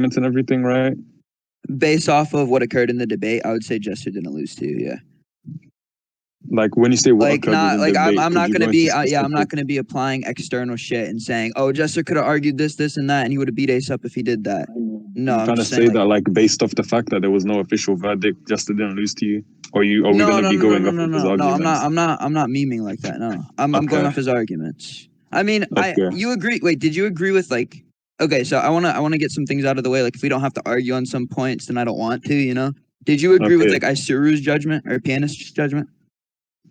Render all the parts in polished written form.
arguments and everything, right? Based off of what occurred in the debate, I would say Jester didn't lose to you. Yeah. Like when you say what Like occurred not within like debate, I'm not could you gonna go be into I'm not specific- gonna be applying external shit and saying, oh, Jester could have argued this and that, and he would have beat Ace up if he did that. No, I'm I'm trying to just say saying, that like based off the fact that there was no official verdict, Jester didn't lose to you, or we gonna be going off of his arguments? I'm not memeing like that. No, I'm going off his arguments. I mean, you agree? Wait, did you agree with like? Okay, so I wanna get some things out of the way. Like, if we don't have to argue on some points, then I don't want to. You know? Did you agree with like Isuru's judgment or Pianist's judgment?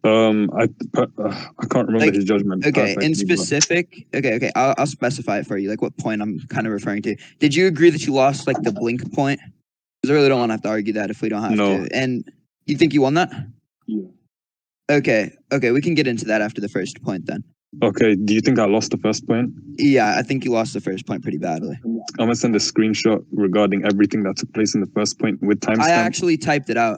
I can't remember his judgment. Okay, in specific, okay, I'll specify it for you. Like what point I'm kind of referring to. Did you agree that you lost like the blink point? Because I really don't want to have to argue that if we don't have to. And you think you won that? Yeah. Okay, we can get into that after the first point then. Okay, do you think I lost the first point? Yeah, I think you lost the first point pretty badly. I'm gonna send a screenshot regarding everything that took place in the first point with timestamp. I actually typed it out.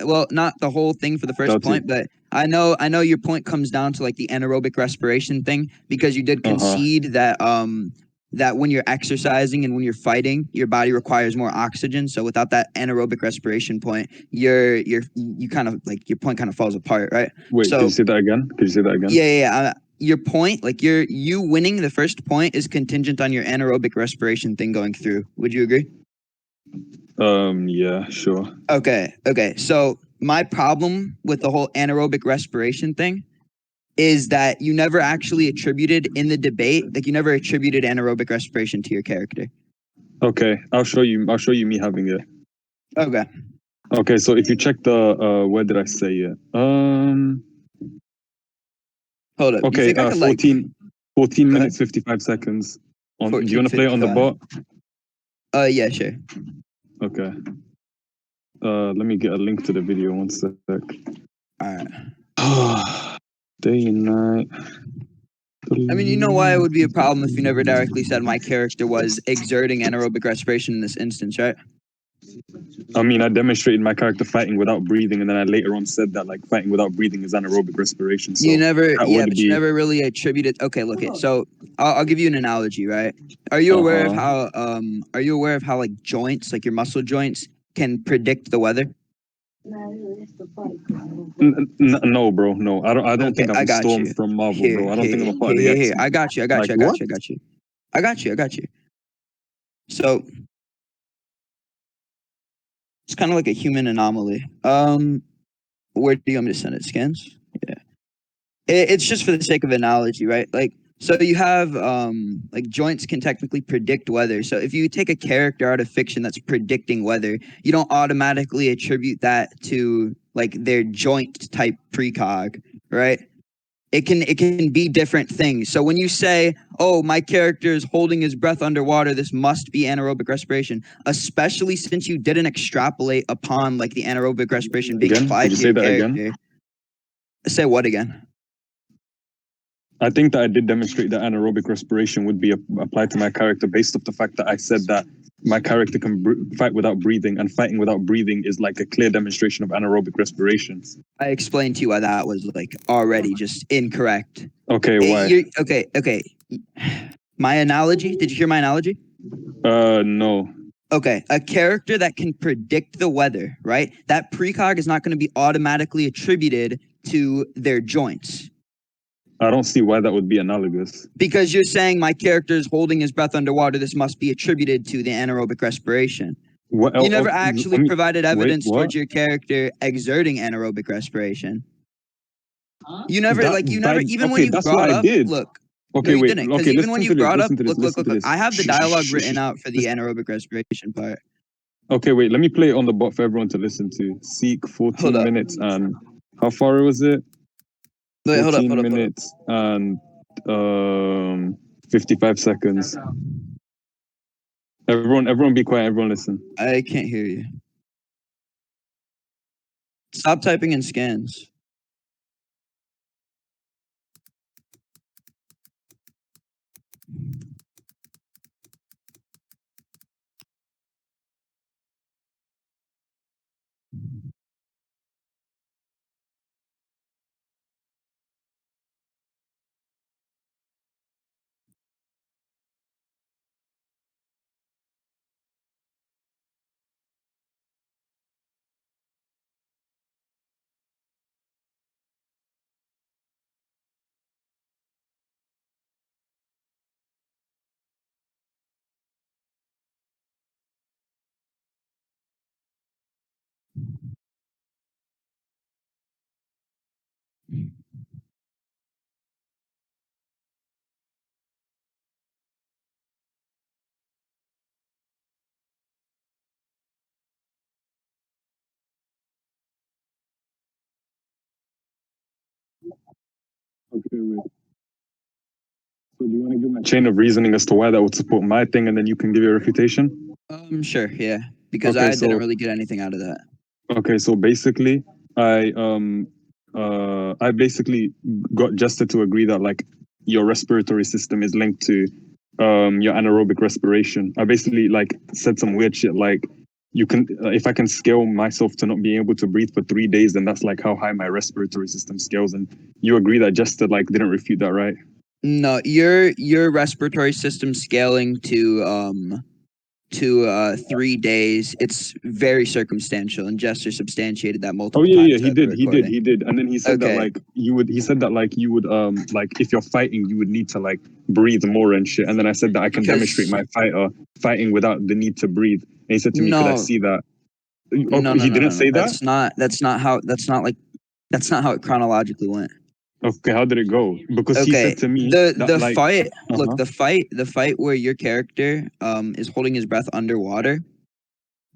Well, not the whole thing for the first point, but I know your point comes down to like the anaerobic respiration thing, because you did concede that that when you're exercising and when you're fighting, your body requires more oxygen. So without that anaerobic respiration point, you kind of like your point kind of falls apart, right? Wait, so, could you say that again? Yeah. Your point, like you winning the first point, is contingent on your anaerobic respiration thing going through. Would you agree? Yeah, sure. Okay. So my problem with the whole anaerobic respiration thing is that you never actually attributed in the debate, like you never attributed anaerobic respiration to your character. Okay, I'll show you me having it. Okay, so if you check the where did I say it? Hold up. Okay, 14 minutes 55 seconds. Do you want to play it on the bot? Yeah, sure. Okay. Let me get a link to the video, one sec. Alright. Day and night. I mean, you know why it would be a problem if you never directly said my character was exerting anaerobic respiration in this instance, right? I mean, I demonstrated my character fighting without breathing, and then I later on said that like fighting without breathing is anaerobic respiration. So you never really attributed. Okay, look it. So I'll give you an analogy, right? Are you aware of how like joints, like your muscle joints, can predict the weather? No, bro. No, I don't think I'm a Storm from Marvel, bro. I don't think I'm a part of the X-Men. I got you. So it's kind of like a human anomaly. Where do you want me to send it? Scans? Yeah. It's just for the sake of analogy, right? Like, so you have like joints can technically predict weather. So if you take a character out of fiction that's predicting weather, you don't automatically attribute that to like their joint type precog, right? It can be different things. So when you say, "Oh, my character is holding his breath underwater, this must be anaerobic respiration," especially since you didn't extrapolate upon like the anaerobic respiration being applied to your character. Again? Say what again? I think that I did demonstrate that anaerobic respiration would be applied to my character based off the fact that I said that my character can fight without breathing, and fighting without breathing is like a clear demonstration of anaerobic respiration. I explained to you why that was like already just incorrect. Okay, why? Okay. My analogy, did you hear my analogy? No. Okay, a character that can predict the weather, right? That precog is not going to be automatically attributed to their joints. I don't see why that would be analogous. Because you're saying my character is holding his breath underwater, this must be attributed to the anaerobic respiration. You never actually provided evidence towards your character exerting anaerobic respiration. You never, even when you brought up, look. Okay, wait. Okay, even when you brought up, look. This. I have the dialogue written out for the anaerobic respiration part. Okay, wait. Let me play it on the bot for everyone to listen to. Seek 14 minutes and how far was it? Wait, 14 minutes and 55 seconds. Everyone be quiet. Everyone listen. I can't hear you. Stop typing in scans. Okay, wait. So do you want to give my chain of reasoning as to why that would support my thing, and then you can give your refutation? Sure, yeah, because Okay, I so didn't really get anything out of that. okay, so basically, I basically got Jester to agree that like your respiratory system is linked to your anaerobic respiration. I basically like said some weird shit like you can if I can scale myself to not being able to breathe for 3 days, then that's like how high my respiratory system scales. And you agree that Jester like didn't refute that, right? No, your respiratory system scaling to 3 days. It's very circumstantial, and Jester substantiated that Oh multiple yeah, times he throughout the did, recording. he did, and then he said that Okay. like you would. He said that like you would like if you're fighting, you would need to like breathe more and shit. And then I said that I can Because- demonstrate my fighter fighting without the need to breathe. And he said to me, "Could I No. see that?" No, no, he no, didn't no, say no. that. That's not how it chronologically went. Okay, how did it go? Because he Okay, said to me the that like fight. Look, uh-huh. the fight where your character is holding his breath underwater.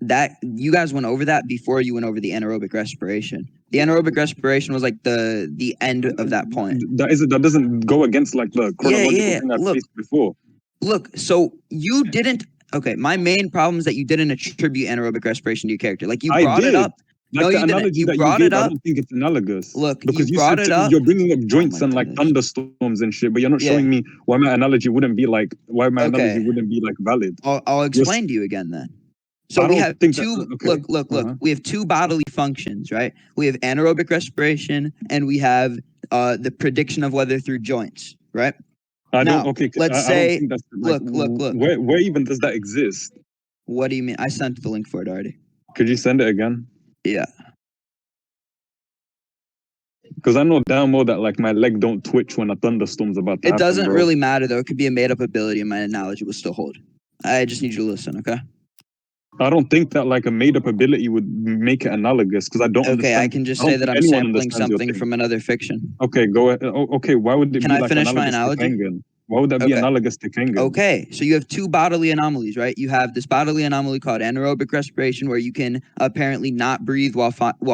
That you guys went over that before you went over the anaerobic respiration. The anaerobic respiration was like the end of that point. That doesn't go against like the chronological Yeah. thing I faced before. Look. So you didn't. Okay, my main problem is that you didn't attribute anaerobic respiration to your character. Like you I brought it did. up. Like No, the you didn't. analogy You that you brought it gave, I up. don't think it's analogous. Look, you Because you brought said it up. you're bringing up joints my and like goodness. thunderstorms and shit, but you're not Yeah. showing me why my analogy wouldn't be like Okay. valid. I'll explain to you again then. So I we don't have think two. that. Okay. Look. Uh-huh. We have two bodily functions, right? We have anaerobic respiration, and we have the prediction of weather through joints, right? I don't. Now, Okay. let's I don't say, think that's like. look. Where even does that exist? What do you mean? I sent the link for it already. Could you send it again? Yeah. Because I know damn well that like my leg don't twitch when a thunderstorm's about to It happen, doesn't bro. really matter though. It could be a made up ability, and my analogy will still hold. I just need you to listen, okay? I don't think that like a made up ability would make it analogous because I don't Okay, understand. I can just I don't say that think I'm anyone sampling understands your something thing. from another fiction. Okay, go ahead. Okay, why would it Can be I like finish my analogous to analogy? Kengan? Why would that be Okay. analogous to Kengan? Okay, so you have two bodily anomalies, right? You have this bodily anomaly called anaerobic respiration, where you can apparently not breathe while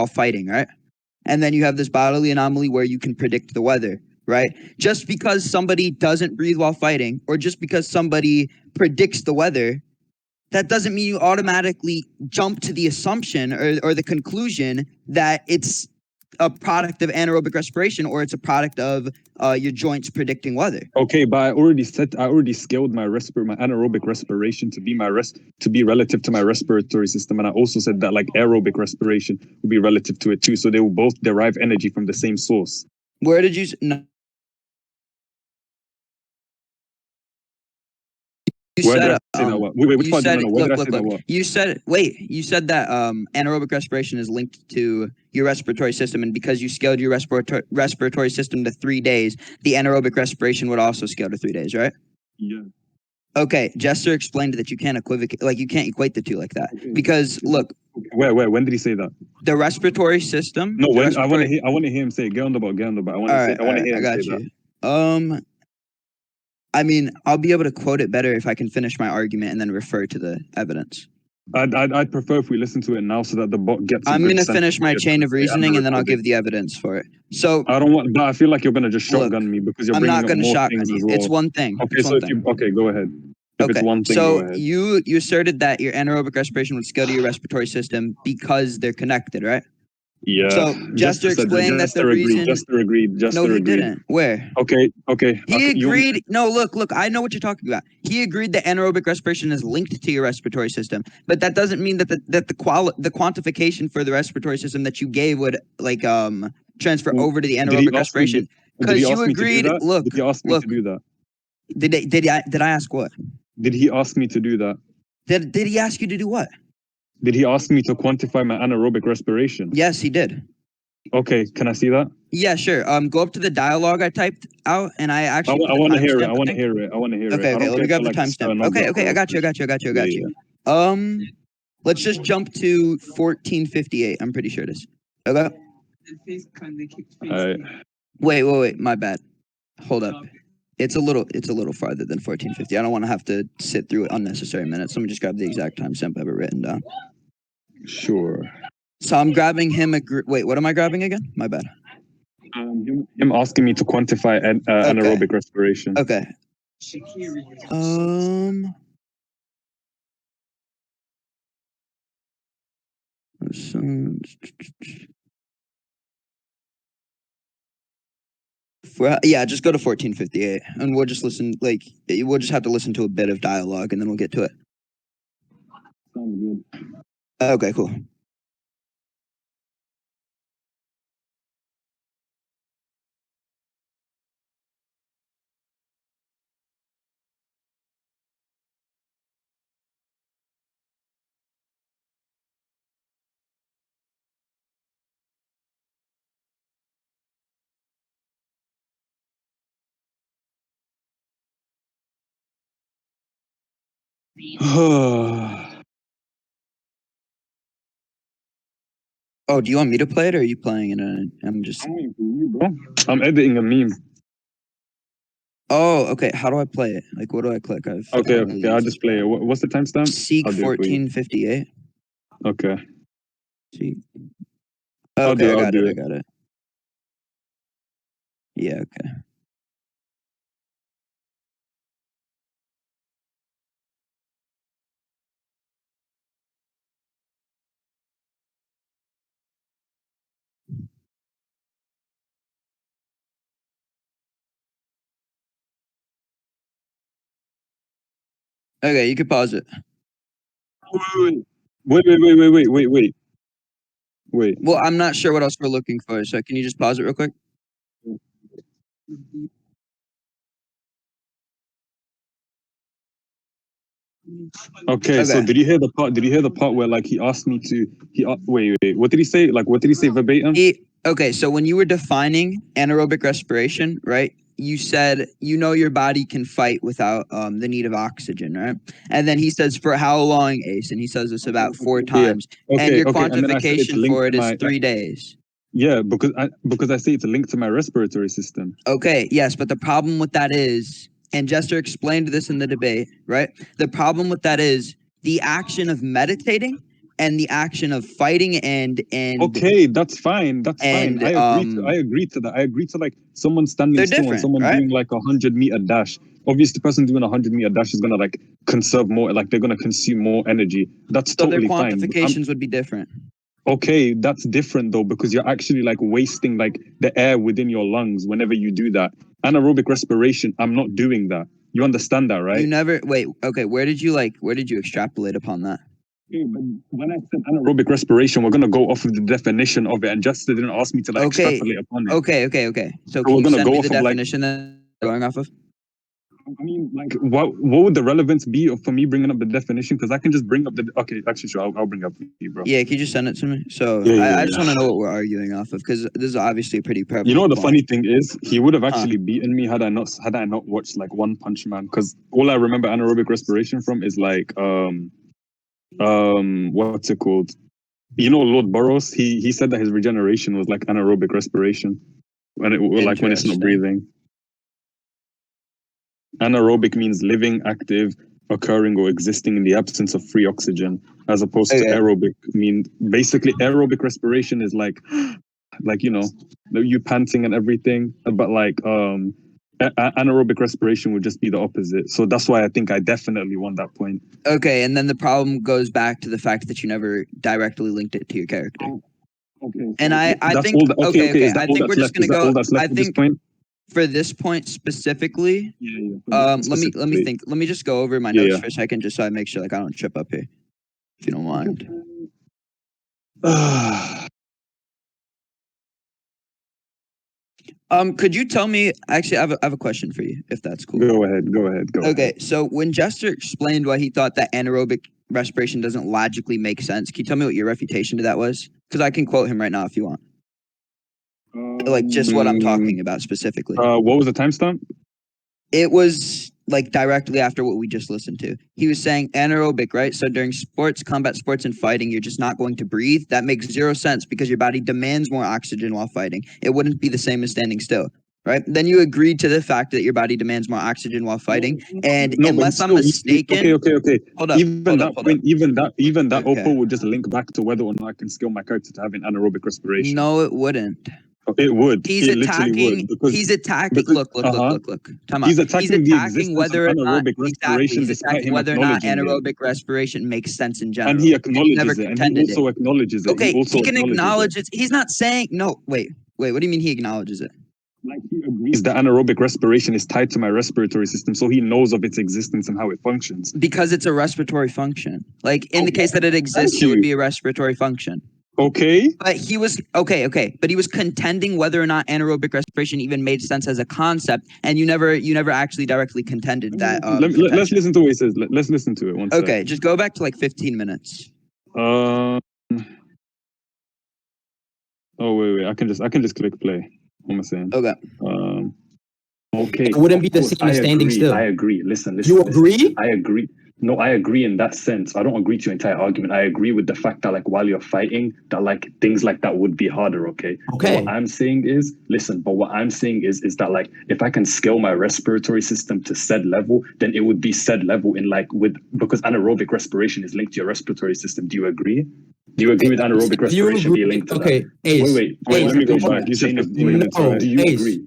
fighting, right? And then you have this bodily anomaly where you can predict the weather, right? Just because somebody doesn't breathe while fighting, or just because somebody predicts the weather, that doesn't mean you automatically jump to the assumption or the conclusion that it's a product of anaerobic respiration or it's a product of your joints predicting weather. Okay, but I already scaled my anaerobic respiration to be relative to my respiratory system, and I also said that like aerobic respiration will be relative to it too. So they will both derive energy from the same source. Where did you? No. You Where did I said say that? What? Wait, which you part? said No, where did I look. say that? What? You said that anaerobic respiration is linked to your respiratory system, and because you scaled your respiratory system to 3 days, the anaerobic respiration would also scale to 3 days, right? Yeah. Okay, Jester explained that you can't you can't equate the two like that. Okay. Because look, Where? When did he say that? the respiratory system. No, the when I want to respiratory. hear him say it. Get on the ball. Get on the ball. All right, I want to hear I him say got that. you. I mean, I'll be able to quote it better if I can finish my argument and then refer to the evidence. I'd prefer if we listen to it now so that the bot gets. I'm going gonna to finish my chain of reasoning and then I'll give the evidence for it. So I don't want, but I feel like you're gonna just Look, shotgun me because you're I'm bringing not up gonna more shotgun things you. as well. It's one thing. Okay, It's so one thing. go ahead. If it's Okay, one thing, so go ahead. you asserted that your anaerobic respiration would scale to your respiratory system because they're connected, right? Yeah. So Jester explained that the reason. Jester agreed. No, he didn't. Where? Okay. He agreed. No, look. I know what you're talking about. He agreed that anaerobic respiration is linked to your respiratory system, but that doesn't mean that the quantification for the respiratory system that you gave would transfer over to the anaerobic respiration. Because you agreed. Look. Did he ask me to do that? Did I ask what? Did he ask me to do that? Did he ask you to do what? Did he ask me to quantify my anaerobic respiration? Yes, he did. Okay, can I see that? Yeah, sure. Go up to the dialogue I typed out, and I actually. I want to hear it. I want to hear it. Okay, let me grab the timestamp. Okay, I got you. Let's just jump to 1458. I'm pretty sure it is. Okay. Alright. Wait. My bad. Hold up. It's a little farther than 1450. I don't want to have to sit through unnecessary minutes. Let me just grab the exact timestamp I have it written down. Sure. So I'm grabbing him wait, what am I grabbing again? My bad. Him asking me to quantify anaerobic respiration. Okay. Yeah, just go to 1458, and we'll just listen. We'll just have to listen to a bit of dialogue, and then we'll get to it. Sounds good. Okay, cool. Oh, do you want me to play it, or are you playing it? I'm editing a meme. Oh, okay. How do I play it? What do I click? Okay. I'll just play it. What's the timestamp? Seek 1458. Okay. Seek. Okay, I got it. Yeah. Okay. Okay, you can pause it. Wait. Well, I'm not sure what else we're looking for, so can you just pause it real quick? Okay, so did you hear the part where he asked me to wait, what did he say? What did he say verbatim? Okay, so when you were defining anaerobic respiration, right? You said your body can fight without the need of oxygen, right? And then he says, for how long, Ace? And he says this about 4 times. And your quantification for it is 3 days. Yeah, because I say it's linked to my respiratory system. Okay, yes, but the problem with that is, and Jester explained this in the debate, right? The problem with that is the action of meditating and the action of fighting and okay, that's fine. I agree to that. I agree to someone standing still and someone doing 100-meter dash. Obviously, the person doing 100-meter dash is gonna conserve more. They're gonna consume more energy. That's totally fine. So their quantifications would be different. Okay, that's different though, because you're actually wasting the air within your lungs whenever you do that. Anaerobic respiration, I'm not doing that. You understand that, right? You never wait. Okay, where did you extrapolate upon that? Okay, but when I said anaerobic respiration, we're gonna go off of the definition of it, and Jester didn't ask me to extrapolate upon it. Okay. So can you send me the definition that you're going off of? I mean, what would the relevance be for me bringing up the definition? Because I can just bring up the. Okay, actually, sure, I'll bring up for you, bro. Yeah, can you just send it to me? So I just want to know what we're arguing off of, because this is obviously a pretty prevalent. You know what the funny thing is? He would have actually beaten me had I not watched One Punch Man. Because all I remember anaerobic respiration from is what's it called? You know, Lord Burroughs. He said that his regeneration was anaerobic respiration, when when it's not breathing. Anaerobic means living, active, occurring, or existing in the absence of free oxygen, as opposed to aerobic. Basically aerobic respiration is you panting and everything, but anaerobic respiration would just be the opposite. So that's why I think I definitely won that point. Okay, and then the problem goes back to the fact that you never directly linked it to your character. Okay. And I think I think we're just gonna go. I think for this point specifically, let me think. Let me just go over my notes for a second, just so I make sure I don't trip up here, if you don't mind. Could you tell me? Actually, I have a question for you, if that's cool. Go ahead. Okay, so when Jester explained why he thought that anaerobic respiration doesn't logically make sense, can you tell me what your refutation to that was? Because I can quote him right now if you want. Just what I'm talking about specifically. What was the timestamp? It was like directly after what we just listened to. He was saying anaerobic, right? So during sports, combat sports, and fighting, you're just not going to breathe. That makes zero sense because your body demands more oxygen while fighting. It wouldn't be the same as standing still, right? Then you agreed to the fact that your body demands more oxygen while fighting. And No, but unless I'm still, mistaken, okay. hold up, Even hold that up, hold point, up. even that Okay. Oppo would just link back to whether or not I can scale my character to having anaerobic respiration. No, it wouldn't. It would. He's It literally attacking. would because He's attacking. because Look. Time out. he's attacking the existence whether of or not anaerobic exactly. respiration He's despite attacking him whether or not acknowledging it. anaerobic respiration makes sense in general. And he You acknowledges never it, and he contended also it. acknowledges it. Okay, He also he can acknowledges acknowledge it. it. He's not saying no. Wait. What do you mean he acknowledges it? Like he agrees that anaerobic respiration is tied to my respiratory system, so he knows of its existence and how it functions. Because it's a respiratory function. Like in the case that it exists, it would be a respiratory function. Okay. But he was okay. But he was contending whether or not anaerobic respiration even made sense as a concept, and you never actually directly contended that. Let's listen to what he says. Let's listen to it. One Okay, sec. just go back to like 15 minutes. Oh wait. I can just click play. What am I saying? Okay. Okay. It wouldn't be the same as standing still. I agree. Listen. You agree? I agree. No, I agree in that sense. I don't agree to your entire argument. I agree with the fact that like while you're fighting, that like things like that would be harder, okay? Okay. But what I'm saying is that like if I can scale my respiratory system to said level, then it would be said level in like because anaerobic respiration is linked to your respiratory system. Do you agree? Do you agree with anaerobic respiration being linked to that? Wait, let me go back. You said 15 minutes, right? Do you agree?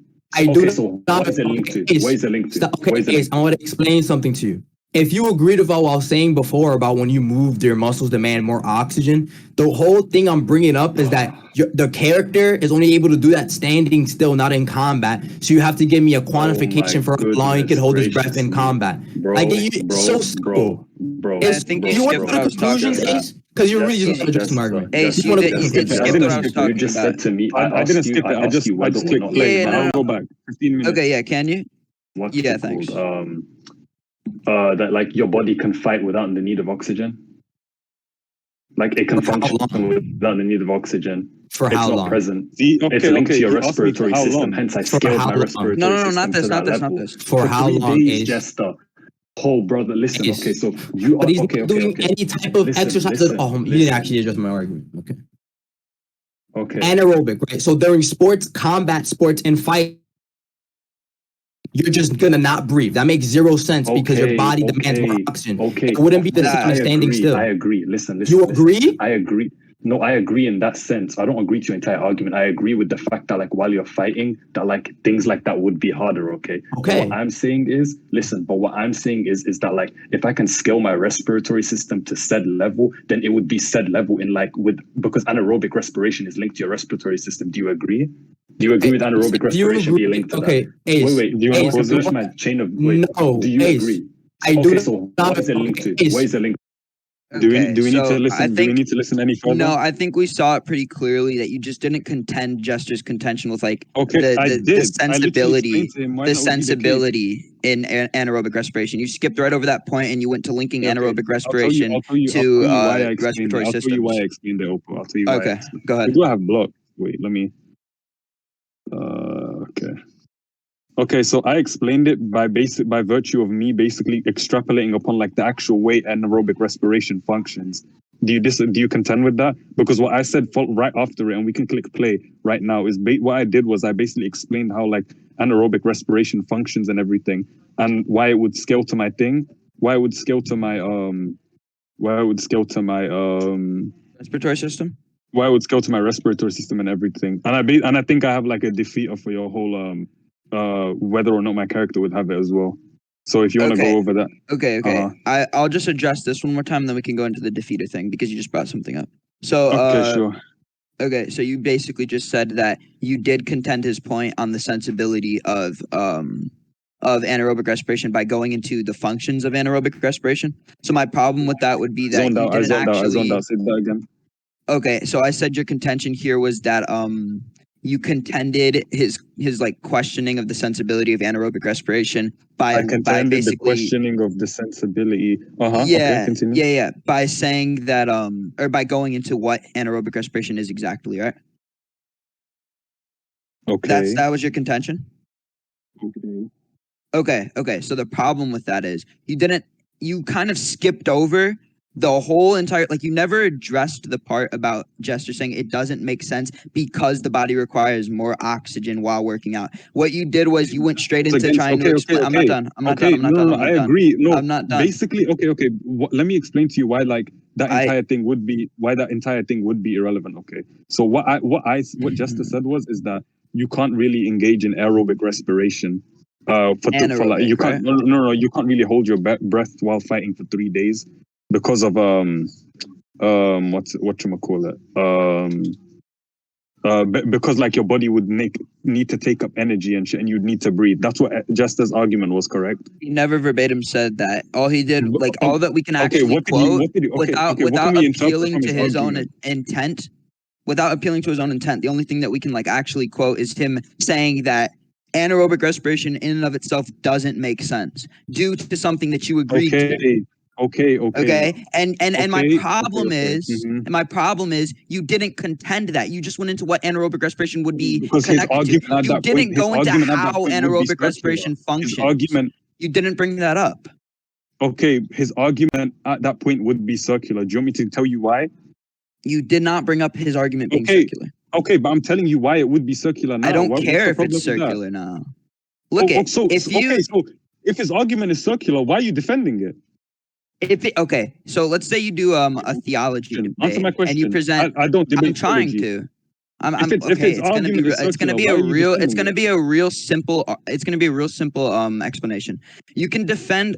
So what is it linked to? What is it linked to? I want to explain something to you. If you agreed with what I was saying before about when you move, your muscles demand more oxygen, the whole thing I'm bringing up is that the character is only able to do that standing still, not in combat. So you have to give me a quantification for how long he could hold his breath in combat. It's so simple. I think you want the conclusions, Ace? Because you're really just addressing my argument. Ace, you did skip what I was talking about. You just said to me, I didn't skip it. I just clicked play. But I'll go back. 15 minutes. Okay, yeah, can you? What's it thanks. Called? That like your body can fight without the need of oxygen. Like it can function without the need of oxygen. For how long? Present. It's linked to your respiratory system. Hence, I scaled my respiratory system. No, not this. For how long? Jester. Oh, brother, listen. Yes. Okay, so you are doing any type of exercise. You didn't actually address my argument. Okay. Anaerobic, right? So during sports, combat sports, and fight, you're just gonna not breathe. That makes zero sense because your body demands more oxygen. Okay. It wouldn't be the same as standing still. I agree. Listen. You agree? I agree. No, I agree in that sense. I don't agree to your entire argument. I agree with the fact that like while you're fighting, that like things like that would be harder, okay? Okay. But what I'm saying is that like if I can scale my respiratory system to said level, then it would be said level in like because anaerobic respiration is linked to your respiratory system. Do you agree? Do you agree with anaerobic respiration being linked to that? Ace, wait. Do you want to finish my chain of No, do you Ace, agree? I do so what is it linked to? What is it linked to? Do we need to listen? Do we need to listen any further? No, I think we saw it pretty clearly that you just didn't contend Jester's contention with like the sensibility in anaerobic respiration. You skipped right over that point and you went to linking anaerobic respiration to respiratory systems. I'll tell you why I explained it, Oppo. I'll tell you why. Okay, go ahead. We do have block. Wait, let me. Okay. Okay, so I explained it by virtue of me basically extrapolating upon like the actual way anaerobic respiration functions. Do you contend with that? Because what I said right after it, and we can click play right now, is what I did was I basically explained how like anaerobic respiration functions and everything, and why it would scale to my thing, why it would scale to my respiratory system. Why it would scale to my respiratory system and everything, and I think I have like a defeater for your whole whether or not my character would have it as well. So if you want to go over that. Okay. I'll just address this one more time, then we can go into the defeater thing because you just brought something up. So okay, sure. Okay, so you basically just said that you did contend his point on the sensibility of anaerobic respiration by going into the functions of anaerobic respiration. So my problem with that would be that I zoned out. Say that again. Okay, so I said your contention here was that you contended his like questioning of the sensibility of anaerobic respiration by basically the questioning of the sensibility. By saying that or by going into what anaerobic respiration is exactly, right? Okay. That was your contention. Okay. Okay. So the problem with that is you kind of skipped over the whole entire, like you never addressed the part about Jester saying it doesn't make sense because the body requires more oxygen while working out. What you did was you went straight into trying to explain. I'm not done. No, I agree. No, I'm not done. basically, okay. Let me explain to you why like that entire thing would be irrelevant. Okay, so what Jester said is that you can't really engage in aerobic respiration. For like you can't right? no you can't really hold your breath while fighting for 3 days because of whatchamacallit because like your body would need to take up energy and shit, and you'd need to breathe. That's what Jester's argument was, correct? He never verbatim said that. All he did, like all that we can actually without appealing to his own intent. Without appealing to his own intent, the only thing that we can like actually quote is him saying that anaerobic respiration in and of itself doesn't make sense due to something that you agreed to. Okay. And my problem is, you didn't contend that. You just went into what anaerobic respiration would be because connected to. You didn't go into how anaerobic respiration functions. You didn't bring that up. Okay, his argument at that point would be circular. Do you want me to tell you why? You did not bring up his argument being circular. Okay, but I'm telling you why it would be circular now. I don't care if it's circular now. Look, so if his argument is circular, why are you defending it? So let's say you do a theology debate. Answer my question. And you present. I don't debate. I'm trying to. It's gonna be a real simple explanation. You can defend.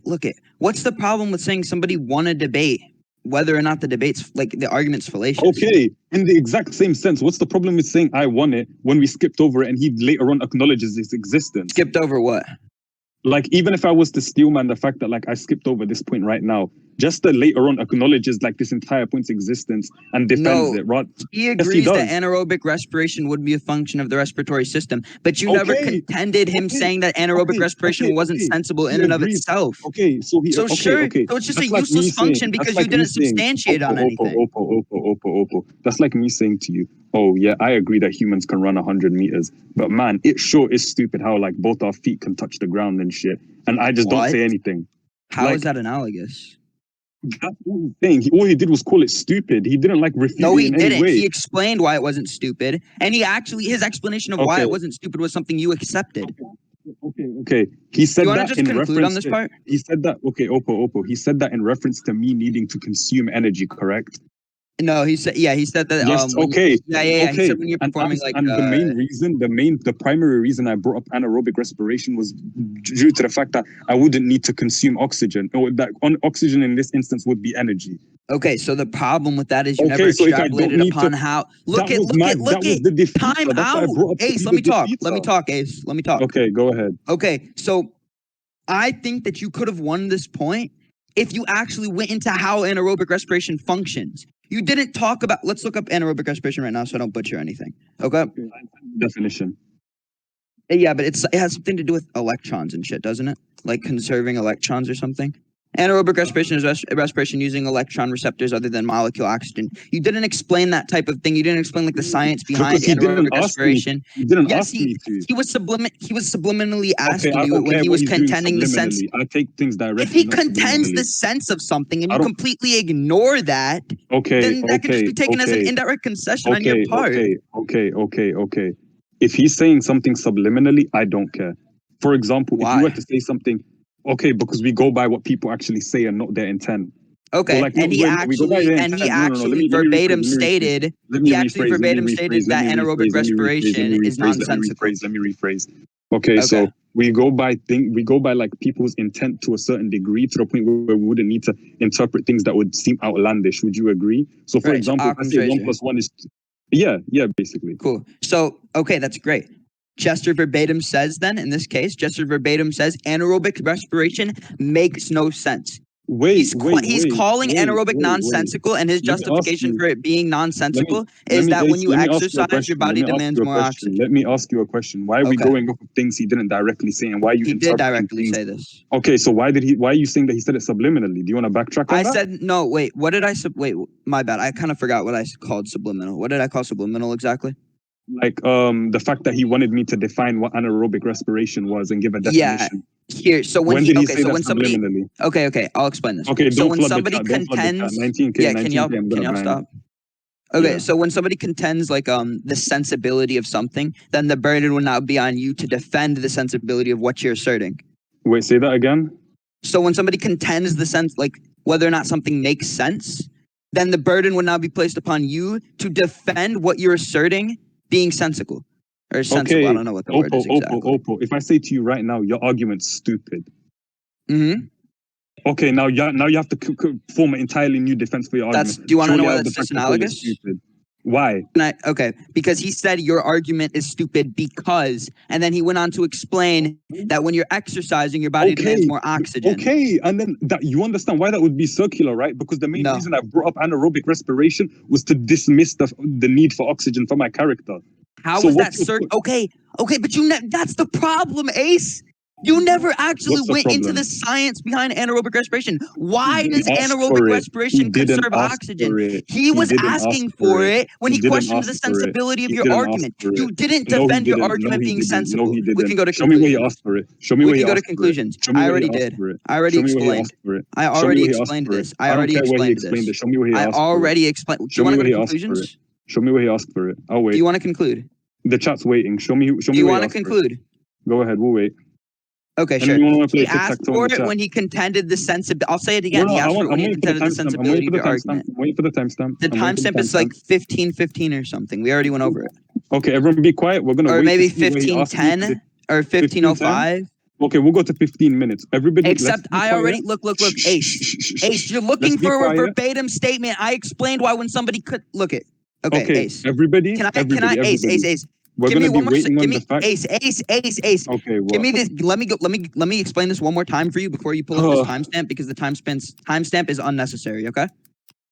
What's the problem with saying somebody won a debate, whether or not the debate's like the argument's fallacious? Okay, in the exact same sense, what's the problem with saying I won it when we skipped over it and he later on acknowledges its existence? Skipped over what? Like, even if I was to steel man the fact that like I skipped over this point right now, Jester later on acknowledges like this entire point's existence and defends it, right? He agrees that anaerobic respiration would be a function of the respiratory system, but you never contended him saying that anaerobic respiration wasn't sensible in and of itself. Okay, so so it's just a useless function because you didn't substantiate on anything. Oppo. That's like me saying to you, oh yeah, I agree that humans can run 100 meters, but man, it sure is stupid how like both our feet can touch the ground and shit, and I just don't say anything. How is that analogous? That's what he's saying. All he did was call it stupid. He didn't like refute No, he it in didn't. any way. He explained why it wasn't stupid, and his explanation of why it wasn't stupid was something you accepted. Okay. He said you that just in conclude reference on this part? He said that. Okay, Oppo. He said that in reference to me needing to consume energy. Correct? No, he said that. Yes. Okay. He said when you're performing the primary reason I brought up anaerobic respiration was due to the fact that I wouldn't need to consume oxygen, or that oxygen in this instance would be energy. Okay, so the problem with that is you never extrapolated upon how. Look at time out. Ace, let me talk. Ace, let me talk. Okay, go ahead. Okay, so I think that you could have won this point if you actually went into how anaerobic respiration functions. You didn't talk about. Let's look up anaerobic respiration right now, so I don't butcher anything. Okay. Definition. Yeah, but it has something to do with electrons and shit, doesn't it? Like conserving electrons or something. Anaerobic respiration is respiration using electron receptors other than molecule oxygen. You didn't explain that type of thing. You didn't explain like the science behind anaerobic respiration. He didn't ask me to. He was subliminally asking you when he was contending the sense. I take things directly. If he contends the sense of something and you completely ignore that, then that can just be taken as an indirect concession on your part. Okay. If he's saying something subliminally, I don't care. For example, if you were to say something. Okay, because we go by what people actually say and not their intent. Okay, and he actually verbatim stated that anaerobic respiration is nonsensical. Let me rephrase. Okay, so we go by like people's intent to a certain degree, to the point where we wouldn't need to interpret things that would seem outlandish. Would you agree? So, for example, I say 1 + 1 is basically. Cool. So, okay, that's great. Jester verbatim says then, in this case, anaerobic respiration makes no sense. He's calling anaerobic nonsensical, and his justification for it being nonsensical is that when you exercise, your body demands more oxygen. Let me ask you a question. Why are we going off of things he didn't directly say, and why you? He did directly say this. Okay, so why are you saying that he said it subliminally? Do you want to backtrack on that? I said no. Wait, what did I wait? My bad. I kind of forgot what I called subliminal. What did I call subliminal exactly? Like the fact that he wanted me to define what anaerobic respiration was and give a definition. Here, so When when did he okay, say so that when somebody subliminally? okay, I'll explain this. Okay, So don't when flood the somebody chat. Don't flood the chat. contends, 19K, yeah, 19K. I'm can gonna y'all ban. stop? Okay, Yeah. so when somebody contends like the sensibility of something, then the burden will not be on you to defend the sensibility of what you're asserting. Wait, say that again. So when somebody contends the sense, like whether or not something makes sense, then the burden would now be placed upon you to defend what you're asserting being sensible or sensible. I Okay, don't know what the word is exactly. Oppo. If I say to you right now, your argument's stupid. Mm-hmm. Okay, now you have to form an entirely new defense for your That's. argument. Do you want to know Surely why out that's the fact I call it disanalogous? stupid. Why? Okay, because he said your argument is stupid because, and then he went on to explain that when you're exercising, your body demands more oxygen. Okay, and then that you understand why that would be circular, right? Because the main No. reason I brought up anaerobic respiration was to dismiss the need for oxygen for my character. How So was that what's your point? Okay, but that's the problem, Ace. You never actually What's the went into problem? the science behind anaerobic respiration. Why He does didn't ask anaerobic for it. respiration He didn't conserve ask oxygen? for it. He was didn't asking ask for it when he didn't questioned the ask for it. sensibility of He your didn't ask argument. for it. You didn't No, he defend your didn't. argument No, he being didn't. sensible. No, he didn't. We can go to Show me where he conclusions. asked for it. Show me We where he can go to asked for it. conclusions. Show me I where he already asked did. for it. I already Show me where he explained. asked for it. I Show me already where he asked explained for it. this. I I don't already care where he explained explained this. it. Show me where he I asked for it. already explained. Do Show you want me to where go he to asked for it. conclusions? Show me where he asked for it. I'll Do wait. you want to conclude? The chat's waiting. Show me Do where you he want to asked for it. conclude? Go ahead. We'll wait. Okay, sure. Anyone want to play He asked tic-tac-toe in for the it chat? when he contended the sensibility. I'll say it No, again. no, He asked for it I'm when he waiting for the contended the timestamp. I'm sensibility waiting for of the your timestamp. argument. I'm waiting for the timestamp. The I'm waiting for the timestamp is like timestamp. 15:15 or something. We already went over it. Okay, everyone be quiet. We're gonna Or wait maybe to see where he asked me. 15:10 or 15:05. Okay, we'll go to 15 minutes. Everybody, Except let's be I quiet. already look, Ace. Ace, you're looking Let's be for a quiet. verbatim statement. I explained why when somebody could look it. Okay, Okay, Ace. everybody, Can I everybody. Ace. We're Give me gonna be one more waiting give on me the fact. Ace. Okay, Give what? me this. Let me explain this one more time for you before you pull up this timestamp because the timestamp is unnecessary, okay?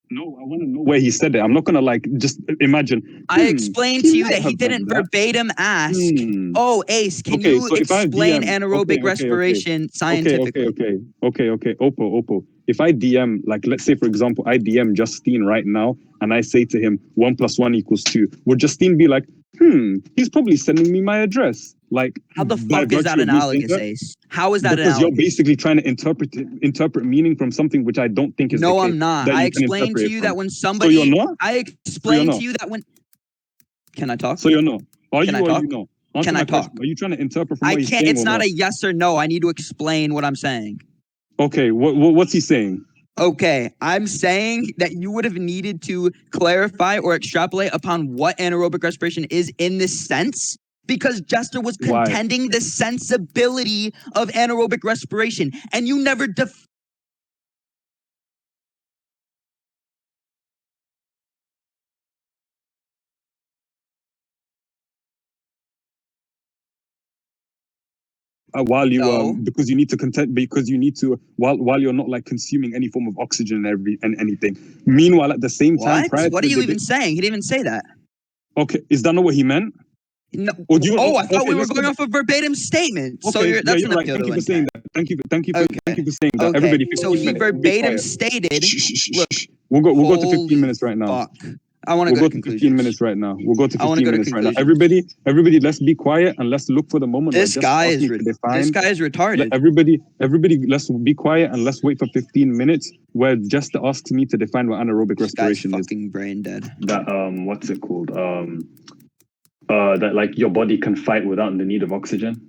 No, I want to know where he said it. I'm not gonna like just imagine. I explained to you that he have done didn't that. verbatim ask, "Oh, Ace, can Okay, you so if I explain DM anaerobic respiration scientifically?" Okay. Oppo. If I DM, like, let's say, for example, I DM Justine right now, and I say to him, 1 + 1 = 2, would Justine be like, he's probably sending me my address? Like, How the by fuck is that virtue of me saying analogous, that? Ace? How is that Because you're analogous? basically trying to interpret meaning from something which I don't think is the No, case. I'm not. That I you can explained to interpret you from. that when So somebody, you're not? I explained to you that when. Can I talk? So you're not? Are Can you I or talk? you not? Answer Can my I talk? question. Are you trying to interpret from I what he's can't. saying It's or not not? a yes or no. I need to explain what I'm saying. Okay, what's he saying? Okay, I'm saying that you would have needed to clarify or extrapolate upon what anaerobic respiration is in this sense, because Jester was Why? contending the sensibility of anaerobic respiration, and you never while you No. because you need to contend because you need to while you're not like consuming any form of oxygen and anything. Meanwhile, at the same time, What? What are you even saying? He didn't even say that. Okay, is that not what he meant? No. Or do you, I thought okay, we were let's going go off a verbatim statement. Okay, So that's you're an right. Thank you for saying that. Thank you for saying that. Okay. Everybody, So 15 he minutes. Be verbatim quiet. stated. Look, we'll go to 15 Holy minutes right now. Fuck. I want to We'll go go to to 15 minutes conclusions. right now. We'll go to I wanna 15 go to minutes right now. conclusions. Everybody, let's be quiet and let's look for the moment where This just guy ask is me to define. this guy is retarded. Everybody, let's be quiet and let's wait for 15 minutes where just asks me to define what anaerobic This guy's respiration is. fucking brain dead. That what's it called? That like your body can fight without the need of oxygen.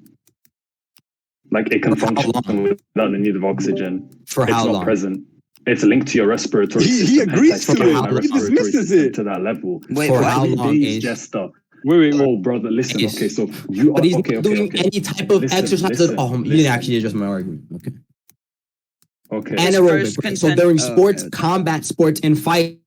Like it can function without the need of oxygen. For it's how not long? present. It's linked to your respiratory system. He agrees to hence I it. my He respiratory dismisses system it. to that level. Wait, For what? how 3 long, days, Ace? Jester. Wait. Oh, brother, listen. Ace. Okay, so you are But he's okay. not doing any type of exercise at all. He didn't actually address my argument. Okay. Okay. Anaerobic. Right? So during sports, combat sports, and fight,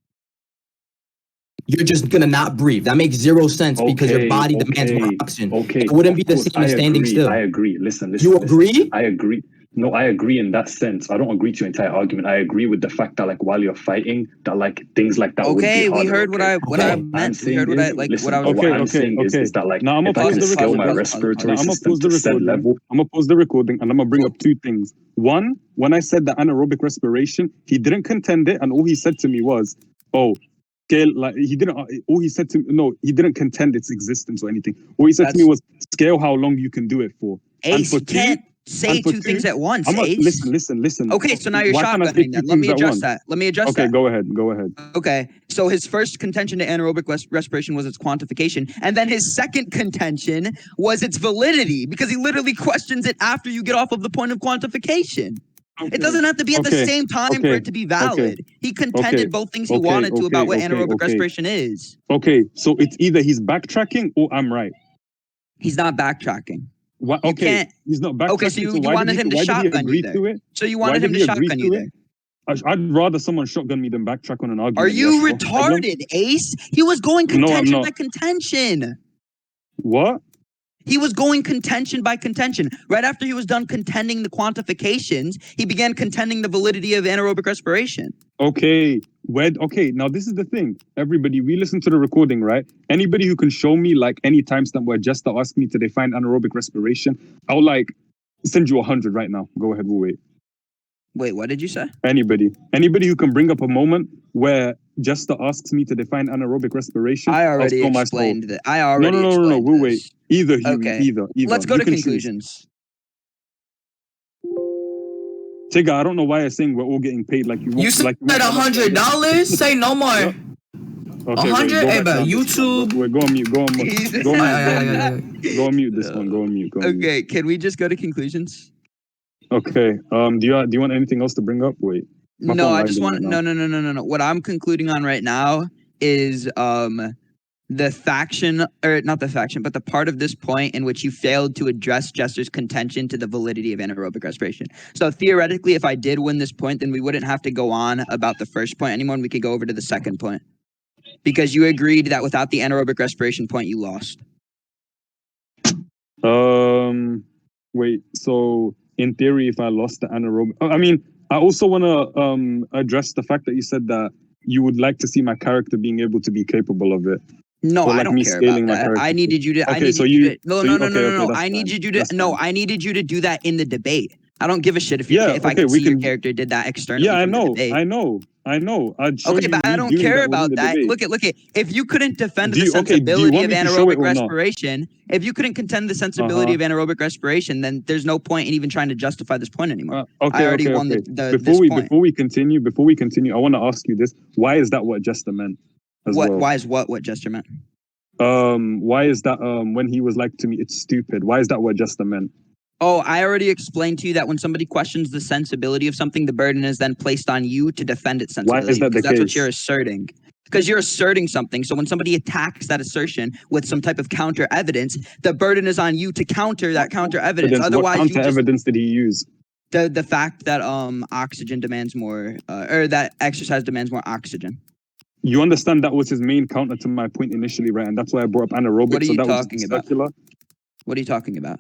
you're just gonna not breathe. That makes zero sense because your body demands more oxygen. Okay. It wouldn't be the same as standing still. I agree. Listen. You agree? I agree. No, I agree in that sense. I don't agree to your entire argument. I agree with the fact that like while you're fighting, that like things like that would be harder. We heard what I meant. We heard what I like. What I was. What I'm saying is that like now I'm if I can scale my respiratory system to said level. I'm gonna pause the recording and I'm gonna bring up two things. One, when I said that anaerobic respiration, he didn't contend it, and all he said to me was, "Oh, scale." Like he didn't. All he said to me, no, he didn't contend its existence or anything. All he said to me was, "Scale how long you can do it for." Ace, and for two, say And for two things at once, I'm not, Ace. listen. Okay, so now you're Why can't I shotgunning take two then. Let me things at address once? that. Let me address Okay, that. go ahead. Okay, so his first contention to anaerobic respiration was its quantification, and then his second contention was its validity, because he literally questions it after you get off of the point of quantification. Okay. It doesn't have to be at the Okay. same time Okay. for it to be valid. He contended Okay. both things he Okay. wanted to about what Okay. anaerobic Okay. respiration is. Okay, so it's either he's backtracking or I'm right. He's not backtracking. Why, You okay, can't. he's not backtracking. Okay, so you why wanted did him to why did he shotgun agree you there. to it? So you Why wanted him did to he agree shotgun to you it? there. I'd rather someone shotgun me than backtrack on an argument. Are you yes, no problem. retarded, Ace? He was going No, I'm contention not. by contention. What? He was going contention by contention. Right after he was done contending the quantifications, he began contending the validity of anaerobic respiration. Okay, okay, now this is the thing. Everybody, we listen to the recording, right? Anybody who can show me like any timestamp where Jester asked me to define anaerobic respiration, I'll like send you 100 right now. Go ahead, we'll wait. Wait, what did you say? Anybody who can bring up a moment where Jester asks me to define anaerobic respiration, I already I'll explained that. I already No, explained we'll this. wait. Either, Okay. either. Let's go You to can choose. conclusions. Tigger, I don't know why you're saying we're all getting paid like you want. You said like $100? Say no more. Okay, 100? wait, Hey, go back but down. YouTube. Wait, go on mute. Go on mute. Go on mute this one. Go on mute. Okay, can we just go to conclusions? Okay. Do you want anything else to bring up? Wait. My No, phone I just lagging want right now. no. What I'm concluding on right now is the faction, or not the faction, but the part of this point in which you failed to address Jester's contention to the validity of anaerobic respiration. So theoretically, if I did win this point, then we wouldn't have to go on about the first point anymore, and we could go over to the second point. Because you agreed that without the anaerobic respiration point, you lost. Wait, so in theory, if I lost the anaerobic, I mean, I also want to address the fact that you said that you would like to see my character being able to be capable of it. No, Or, like, I don't me care scaling about my that. character. I needed you to. Okay, I needed so you you- to. No, so no, you- no, okay, no, okay, no, no. that's I fine. need you to. That's No, fine. I needed you to do that in the debate. I don't give a shit if you. Yeah, If I okay, can we see your can- character did that externally. Yeah, I from the know. debate. I know. I'd show Okay, you but I me don't doing care that within about the that. debate. Look. If you couldn't defend Do the you- okay, do you sensibility want of me to show it anaerobic or not? respiration, if you couldn't contend the sensibility of anaerobic respiration, then there's no point in even trying to justify this point anymore. Okay, I already okay, won okay. this point. Before we continue, I want to ask you this: why is that what Jester meant? As well? Why is what Jester meant? Why is that when he was like to me, it's stupid? Why is that what Jester meant? Oh, I already explained to you that when somebody questions the sensibility of something, the burden is then placed on you to defend its sensibility. Why is that the because that's what case? you're asserting. Because you're asserting something. So when somebody attacks that assertion with some type of counter evidence, the burden is on you to counter that counter evidence. Otherwise, what you counter just evidence did he use? the fact that oxygen demands more, or that exercise demands more oxygen. You understand that was his main counter to my point initially, right? And that's why I brought up anaerobic. What are you so that talking was about? circular. What are you talking about?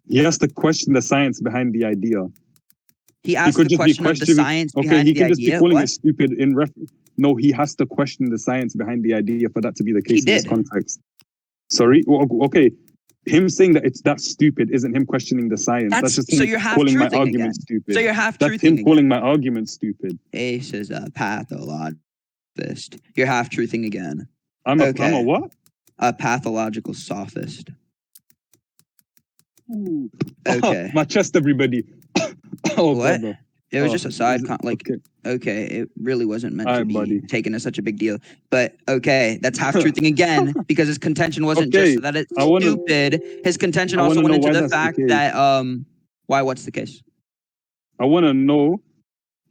He has to question the science behind the idea. He asked could the just be question of the questioning- science Okay, behind he the can just be idea. calling What? it stupid in reference. No, he has to question the science behind the idea for that to be the case He in this did. context. Sorry? Well, okay. Him saying that it's that stupid isn't him questioning the science. That's just So him you're calling my half-truthing argument again. stupid. So you're That's half-truthing him again. calling my argument stupid. Ace is a pathologist. You're half-truthing again. I'm a Okay. what? A pathological sophist. Ooh. Okay. My chest, everybody. Oh, What? brother. It was Oh, just a side is it- like okay. okay, it really wasn't meant to Alright, be buddy. taken as such a big deal. But okay, that's half-truthing again because his contention wasn't Okay, just that it's I wanna- stupid. His contention I also wanna went know into why the that's the fact case. that why what's the case? I want to know,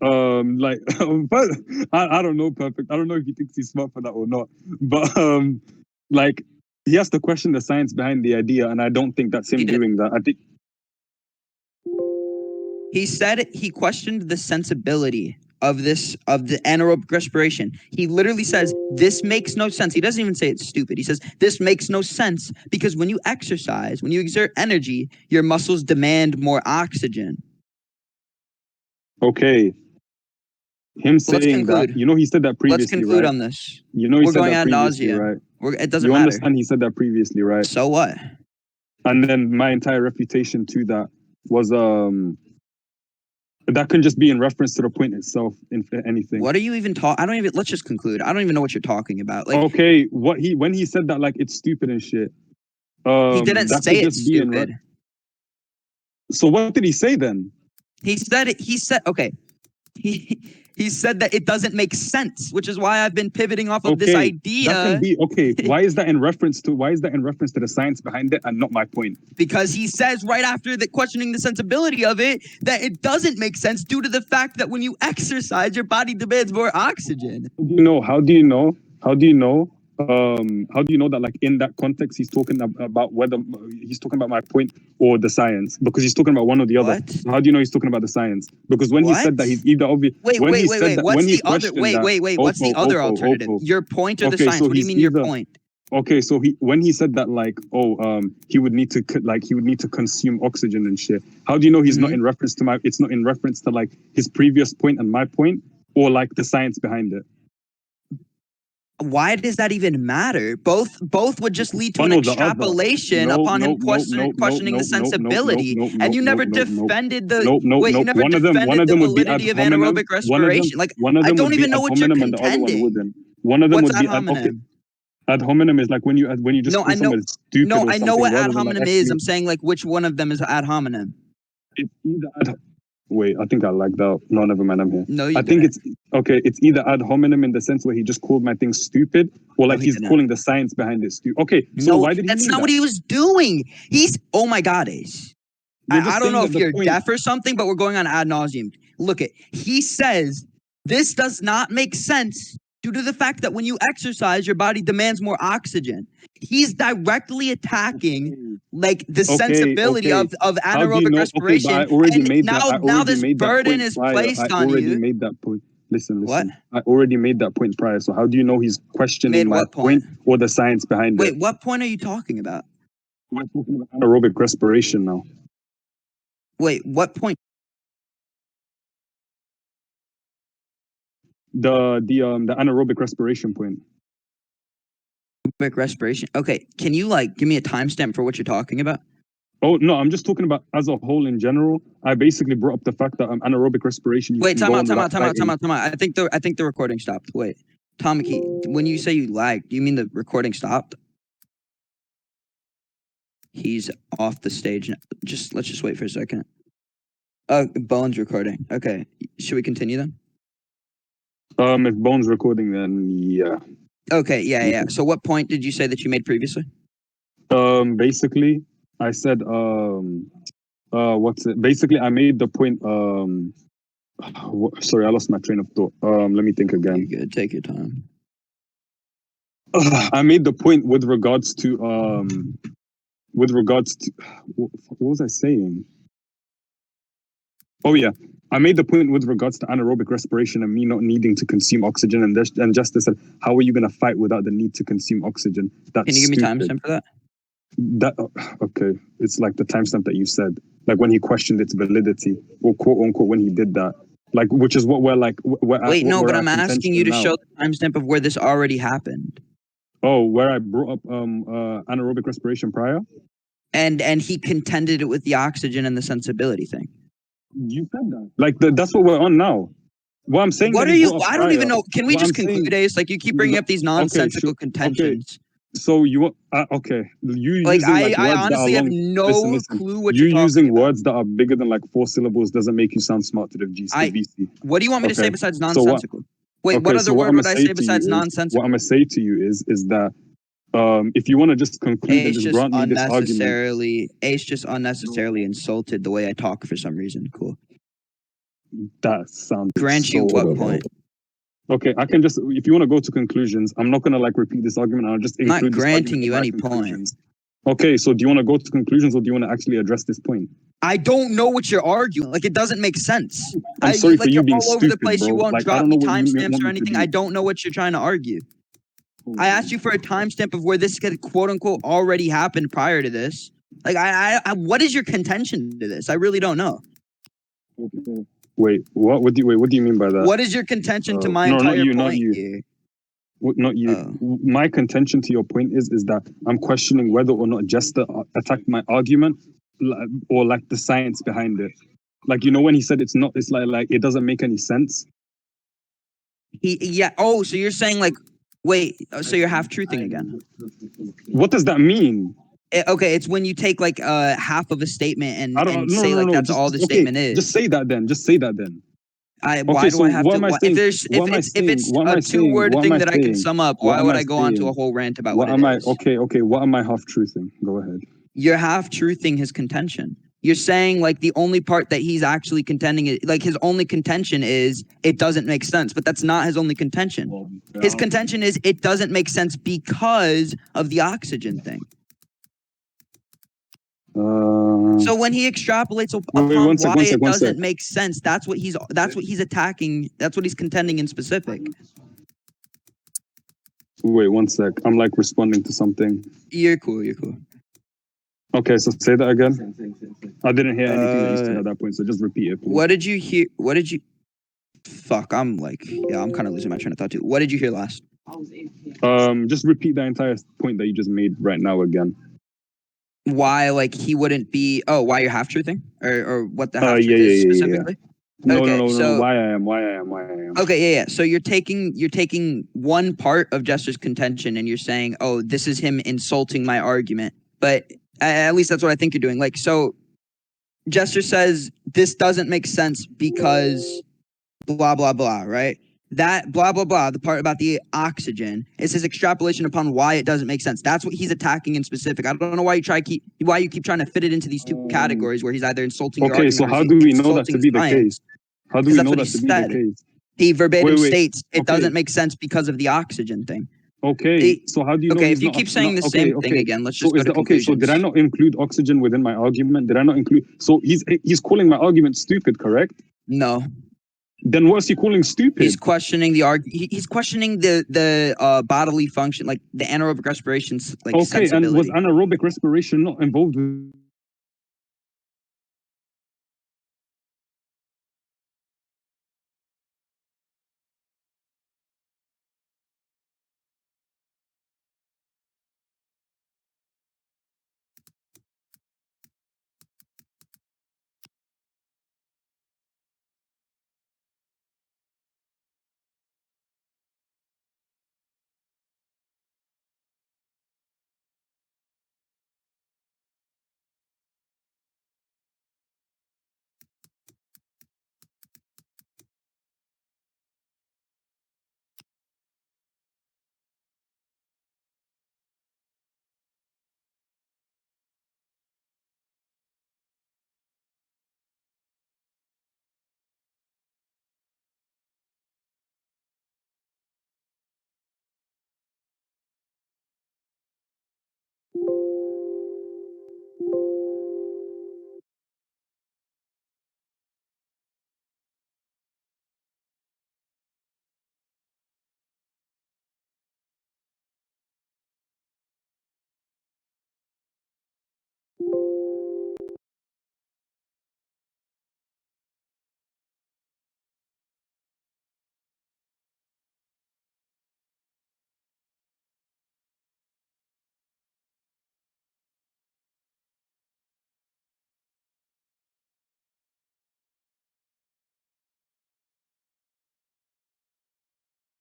like, but I don't know, perfect. I don't know if he thinks he's smart for that or not. But like, he has to question the science behind the idea, and I don't think that's him He did. doing that. I think He said he questioned the sensibility of the anaerobic respiration. He literally says, this makes no sense. He doesn't even say it's stupid. He says, this makes no sense because when you exercise, when you exert energy, your muscles demand more oxygen. okay. Him saying that, conclude. he said that previously, Let's conclude right? on this. He We're said going that ad previously, nauseam. right? It doesn't You matter. understand? He said that previously, right? So what? And then my entire refutation to that was that can just be in reference to the point itself, in anything. What are you even talking? Let's just conclude. I don't even know what you're talking about. Like, Okay, when he said that, like, it's stupid and shit. he didn't that say could it's just be in stupid. So what did he say then? He said it. He said, okay. He said that it doesn't make sense, which is why I've been pivoting off of this idea. That can be okay. Why is that in reference to the science behind it and not my point? Because he says right after the questioning the sensibility of it that it doesn't make sense due to the fact that when you exercise, your body demands more oxygen. How do you know that, like, in that context he's talking about whether he's talking about my point or the science? Because he's talking about one or the other. What? How do you know he's talking about the science? Because when he said that, he's either obvious. Wait. What's the other alternative? Oppo. Your point or the Okay, science? so What do you mean your point? Okay, so when he said that, like, he would need to consume oxygen and shit. How do you know he's not in reference to it's not in reference to, like, his previous point and my point, or like the science behind it? Why does that even matter? Both would just lead to an extrapolation upon him questioning the sensibility, and you never defended the validity of anaerobic respiration. Like, I don't even know what you're contending. One of them What's would be ad hominem? Ad hominem is like when you just No, call someone stupid. No, or I know what ad something, hominem is. I'm saying, like, which one of them is ad hominem? It's either Wait, I think I like that. No, never mind. I'm here. No, you I think it's okay. It's either ad hominem in the sense where he just called my thing stupid, or like he's calling the science behind it stupid. Okay, so why did he? That's not what he was doing. Oh my God, Ace. I don't know if you're deaf or something, but we're going on ad nauseum. Look he says this does not make sense due to the fact that when you exercise, your body demands more oxygen. He's directly attacking like the sensibility of anaerobic respiration. Now this burden is placed on you. I already made that point. Listen. What? I already made that point prior. So how do you know he's questioning my point or the science behind it? Wait, what point are you talking about? We're talking about anaerobic respiration now. Wait, what point? The anaerobic respiration point. Respiration. Okay, can you give me a timestamp for what you're talking about? Oh no, I'm just talking about as a whole in general. I basically brought up the fact that anaerobic respiration. Wait, time out. I think the recording stopped. Wait, Tomiki, when you say you lagged, do you mean the recording stopped? He's off the stage. Let's just wait for a second. Bones recording. Okay, should we continue then? If Bones recording, then yeah. Okay, yeah. So what point did you say that you made previously? Basically, I said, Basically, I made the point, sorry, I lost my train of thought. Let me think again. You're good, take your time. I made the point with regards to, what was I saying? Oh yeah, I made the point with regards to anaerobic respiration and me not needing to consume oxygen, and Jester said, how are you going to fight without the need to consume oxygen? That's Can you give me timestamp for that? Okay, it's like the timestamp that you said, like when he questioned its validity, or quote unquote when he did that, like, which is what but I'm asking you to show the timestamp of where this already happened. Oh, where I brought up anaerobic respiration prior, and he contended it with the oxygen and the sensibility thing. You said that. Like that's what we're on now. What I'm saying. What are you? I don't even know. Can we just conclude, Ace? Like, you keep bringing up these nonsensical contentions. Okay. So you okay? You like I honestly have no clue what you're using words that are bigger than like 4 syllables doesn't make you sound smart to the VC. What do you want me to say besides nonsensical? What other word would I say besides nonsensical? What I'm gonna say to you is that if you want to just conclude and just grant me this argument, Ace just unnecessarily insulted the way I talk for some reason. Cool. That sounds. Grant you what point? Okay, I can just, if you want to go to conclusions, I'm not gonna repeat this argument. I'll just include. I'm not granting you any point. Okay, so do you want to go to conclusions or do you want to actually address this point? I don't know what you're arguing. Like, it doesn't make sense. I'm sorry for you being all over the place. Bro. You won't like, drop me timestamps or anything. I don't know what you're trying to argue. I asked you for a timestamp of where this could, quote unquote, already happened prior to this. Like, what is your contention to this? I really don't know. Wait, what? What do you mean by that? What is your contention to my entire point? Not you. Here? Not you. My contention to your point is that I'm questioning whether or not Jester attacked my argument, or like the science behind it. Like, you know, when he said it's like it doesn't make any sense. Oh, so you're saying like, wait, so you're half truthing again? What does that mean? Okay, it's when you take like half of a statement and, I don't. and No, say no, like no. that's Just all the okay. statement is. Just say that then. Just say that then. Why Okay, do so I have what to? am I If saying? there's What am I if saying? it's What am a I saying? two-word What am thing I that I can saying? sum up, What why am would I I go on to a saying? whole rant about What what am it I? is? Okay, okay. What am I half truthing? Go ahead. You're half truthing his contention. You're saying like the only part that he's actually contending is like his only contention is it doesn't make sense, but that's not his only contention. His contention is it doesn't make sense because of the oxygen thing. So when he extrapolates upon why it doesn't make sense, that's what he's attacking. That's what he's contending in specific. Wait, 1 sec. I'm like responding to something. You're cool. You're cool. Okay, so say that again. I didn't hear anything that you said at that point, so just repeat it, please. What did you hear? What did you? Fuck, I'm kind of losing my train of thought too. What did you hear last? Just repeat that entire point that you just made right now again. Why, like, he wouldn't be? Oh, why you're half truthing, or what the half truth Yeah, is yeah, specifically? No, Okay, no. so Why I am. okay, yeah. So you're taking one part of Jester's contention and you're saying, oh, this is him insulting my argument. But at least that's what I think you're doing. Like, so Jester says this doesn't make sense because blah blah blah, right? That blah blah blah, the part about the oxygen, is his extrapolation upon why it doesn't make sense. That's what he's attacking in specific. I don't know why you keep trying to fit it into these two categories where he's either insulting your argument. Okay, so how do we know that to be the case? How do we know that to be the case? He verbatim Wait, states it okay. doesn't make sense because of the oxygen thing. Okay, so how do you know? Okay, he's if you not, keep saying the same thing again, let's just go to conclusions. Okay, so did I not include oxygen within my argument? Did I not include? So he's calling my argument stupid, correct? No. Then what's he calling stupid? He's questioning he's questioning the bodily function, like the anaerobic respiration, like sensibility. And was anaerobic respiration not involved with?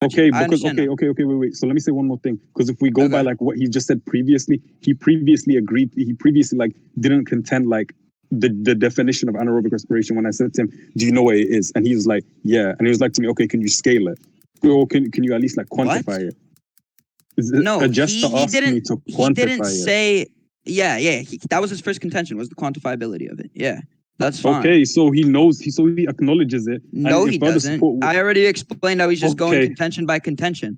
Okay, because wait. So let me say one more thing. Because if we go by like what he just said previously, he previously like didn't contend like the definition of anaerobic respiration when I said to him, do you know what it is? And he was like, yeah. And he was like to me, okay, can you scale it? Or can you at least like quantify it? No, he didn't. He didn't say. Yeah. That was his first contention, was the quantifiability of it. Yeah, that's fine. Okay, so he knows. He acknowledges it. No, he doesn't. I already explained how he's just going contention by contention.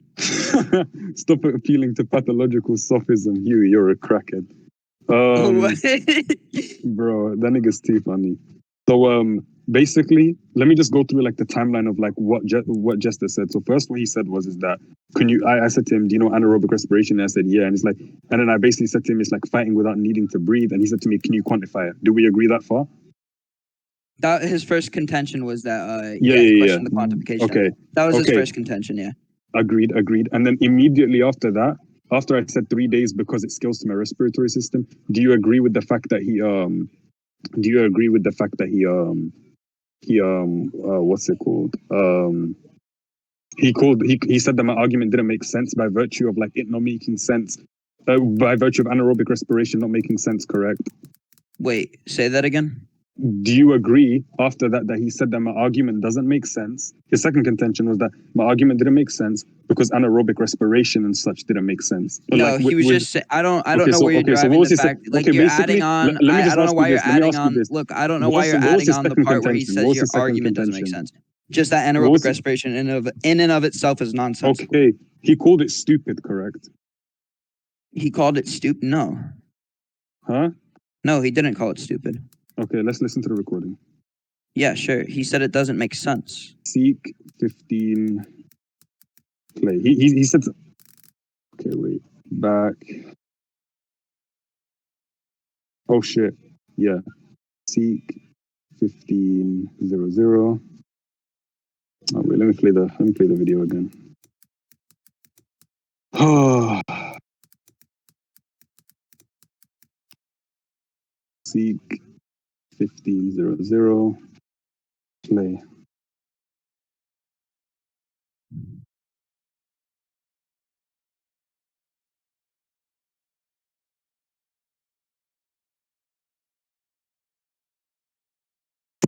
Stop appealing to pathological sophism, Huey. You're a crackhead. Bro, that nigga's too funny. So basically, let me just go through like the timeline of like what Jester said. So first, what he said is that I said to him, do you know anaerobic respiration? And I said, yeah. And it's like, and then I basically said to him, it's like fighting without needing to breathe. And he said to me, can you quantify it? Do we agree that far? That his first contention was that yeah. The quantification. Okay. That was his first contention, yeah. Agreed. And then immediately after that, after I said 3 days because it scales to my respiratory system, do you agree with the fact that he what's it called? He said that my argument didn't make sense by virtue of like it not making sense By virtue of anaerobic respiration not making sense, correct? Wait, say that again. Do you agree after that he said that my argument doesn't make sense? His second contention was that my argument didn't make sense because anaerobic respiration and such didn't make sense. But No, he was just saying, I don't know where you're driving the fact. Like you're adding on. I don't know why you're adding on. Look, I don't know why you're adding on the part where he says your argument doesn't make sense. Just that anaerobic respiration in and of itself is nonsensical. Okay, he called it stupid, correct? He called it stupid. No. Huh? No, he didn't call it stupid. Okay, let's listen to the recording. Yeah, sure. He said it doesn't make sense. Seek 15 play. He said. Okay, wait. Back. Oh shit. Yeah. Seek 1500. Oh wait, let me play the video again. Oh. Seek 1500. Play.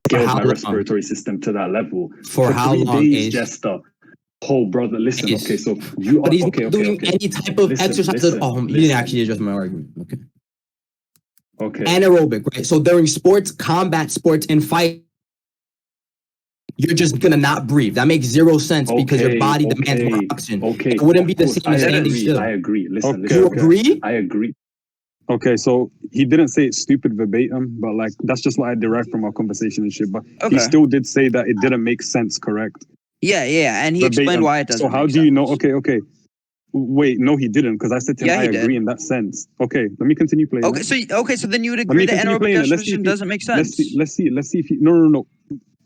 Scaled my respiratory system to that level. For how 3 long days, is Jester. Oh, brother, listen. Is. Okay, so you are but he's okay. not doing any type of exercise. You didn't actually adjust my argument. Okay. Okay. Anaerobic, right? So during sports, combat sports, and fight, you're just gonna not breathe. That makes zero sense because your body demands more oxygen. Okay. It wouldn't be the same as standing still. I agree. Listen, You agree? I agree. Okay, so he didn't say it's stupid verbatim, but like that's just what I derived from our conversation and shit. But he still did say that it didn't make sense, correct? Yeah, and he explained why it doesn't. So how do you know? Okay. Wait, no, he didn't, because I said to him I agree in that sense. Okay, let me continue playing. Okay, so then you would agree that anaerobic respiration doesn't make sense. Let's see if he no.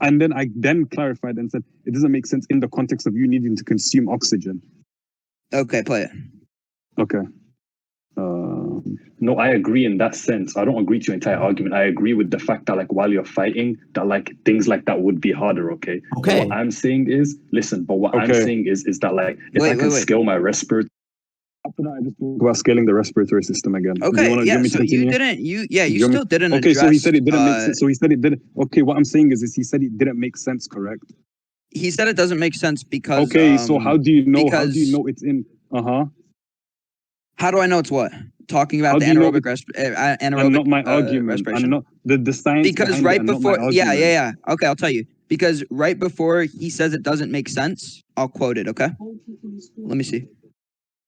And then I clarified and said it doesn't make sense in the context of you needing to consume oxygen. Okay, play it. Okay. No, I agree in that sense. I don't agree to your entire argument. I agree with the fact that like while you're fighting, that like things like that would be harder. Okay. Okay. What I'm saying is, listen. But what I'm saying is that like if I can scale my respiratory. After that, I just talk about scaling the respiratory system again. Okay. So you still didn't. Okay. So he said it didn't make sense. So he said it didn't. Okay. What I'm saying is he said it didn't make sense. Correct. He said it doesn't make sense because. Okay. So how do you know? How do you know it's in? How do I know it's what? Talking about the anaerobic anaerobic not my argument. respiration. I'm not the science. Because right before, yeah. Okay, I'll tell you. Because right before he says it doesn't make sense, I'll quote it. Okay. Let me see.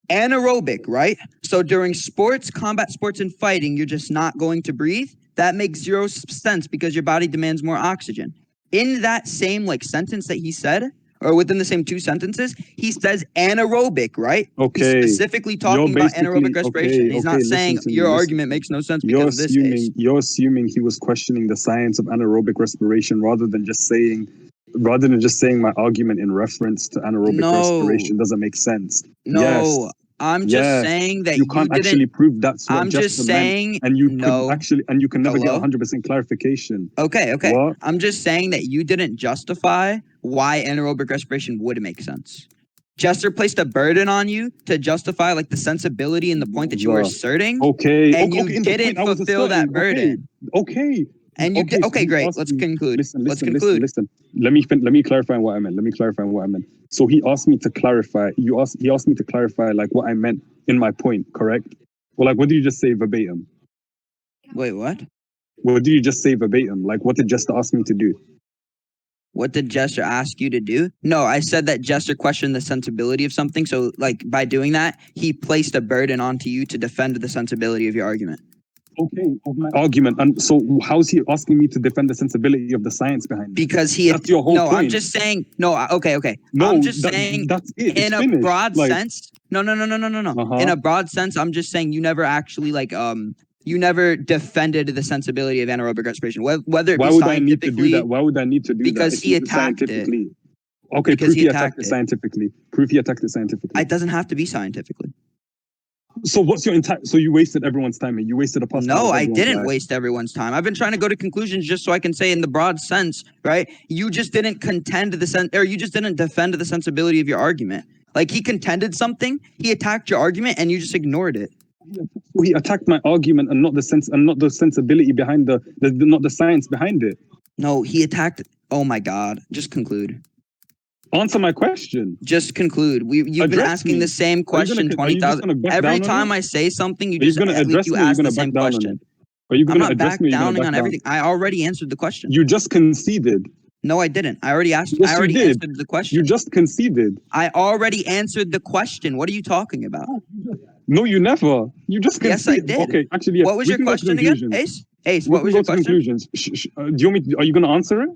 Anaerobic, right? So during sports, combat sports, and fighting, you're just not going to breathe. That makes zero sense because your body demands more oxygen. In that same sentence that he said, or within the same two sentences, he says anaerobic, right? Okay. He's specifically talking about anaerobic respiration. He's not saying your argument makes no sense because of this case. You're assuming he was questioning the science of anaerobic respiration rather than just saying my argument in reference to anaerobic respiration doesn't make sense. No. Yes. I'm just saying that you can't actually prove that's what I'm just saying, and you can never get 100% clarification. Okay. What? I'm just saying that you didn't justify why anaerobic respiration would make sense. Jester placed a burden on you to justify the sensibility and the point that you were asserting. Okay. And you didn't fulfill that burden. Okay. And you okay, great. Let's conclude. Listen. Let me clarify what I meant. So he asked me to clarify. He asked me to clarify what I meant in my point, correct? Well, what did you just say verbatim? Wait, what? What did you just say verbatim? What did Jester ask me to do? What did Jester ask you to do? No, I said that Jester questioned the sensibility of something. So by doing that, he placed a burden onto you to defend the sensibility of your argument. Okay, of my argument. And so how's he asking me to defend the sensibility of the science behind it? Because that's your whole point. I'm just saying, okay. No, I'm just saying that's it. In a broad sense. No. In a broad sense, I'm just saying you never actually you never defended the sensibility of anaerobic respiration. Whether it be Why would I need to do that? Why would I need to do because that? Because he attacked it. Okay, prove he attacked it scientifically. Prove he attacked it scientifically. It doesn't have to be scientifically. So what's your entire? So you wasted everyone's time. You wasted a past. No, I didn't waste everyone's time. I've been trying to go to conclusions just so I can say in the broad sense, right? You just didn't you just didn't defend the sensibility of your argument. He contended something, he attacked your argument, and you just ignored it. He attacked my argument and not the sensibility behind not the science behind it. No, he attacked. Oh my God! Just conclude. Answer my question. Just conclude. You've been Address asking me. the same question 20,000. Every time I say something, you just ask the same question. Are you I'm going to not address back me? downing on everything. I already answered the question. You just conceded. No, I didn't. I already asked. Yes, I already you did. answered the question. You just conceded. I already answered the question. What are you talking about? No, you never. You just conceded. Yes, I did. Okay, actually, yeah. What was your question again, Ace? Ace, what was your question? Conclusions. Do you want me? Are you going to answer it?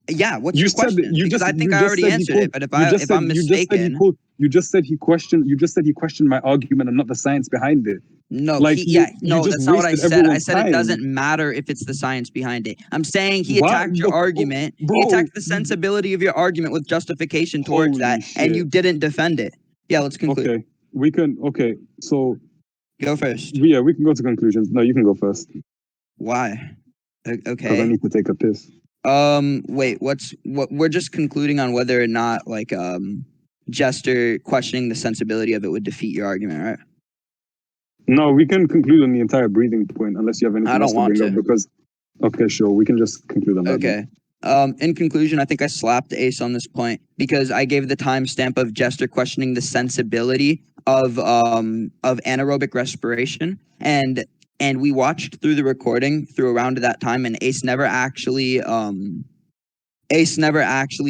Yeah, what's your question? Because I think I already answered it. But if I'm mistaken, you just said he questioned my argument and not the science behind it. No, like no, that's not what I said. I said time. It doesn't matter if it's the science behind it. I'm saying he attacked your argument. Bro, he attacked the sensibility of your argument with justification towards that, and you didn't defend it. Yeah, let's conclude. Okay, we can. Okay, so go first. Yeah, we can go to conclusions. No, you can go first. Why? Okay. Because I need to take a piss. Wait. What? We're just concluding on whether or not Jester questioning the sensibility of it would defeat your argument, right? No, we can conclude on the entire breathing point unless you have anything else to bring up. Because, okay, sure, we can just conclude on that. Okay. In conclusion, I think I slapped Ace on this point because I gave the timestamp of Jester questioning the sensibility of anaerobic respiration, and we watched through the recording through around that time, and Ace never actually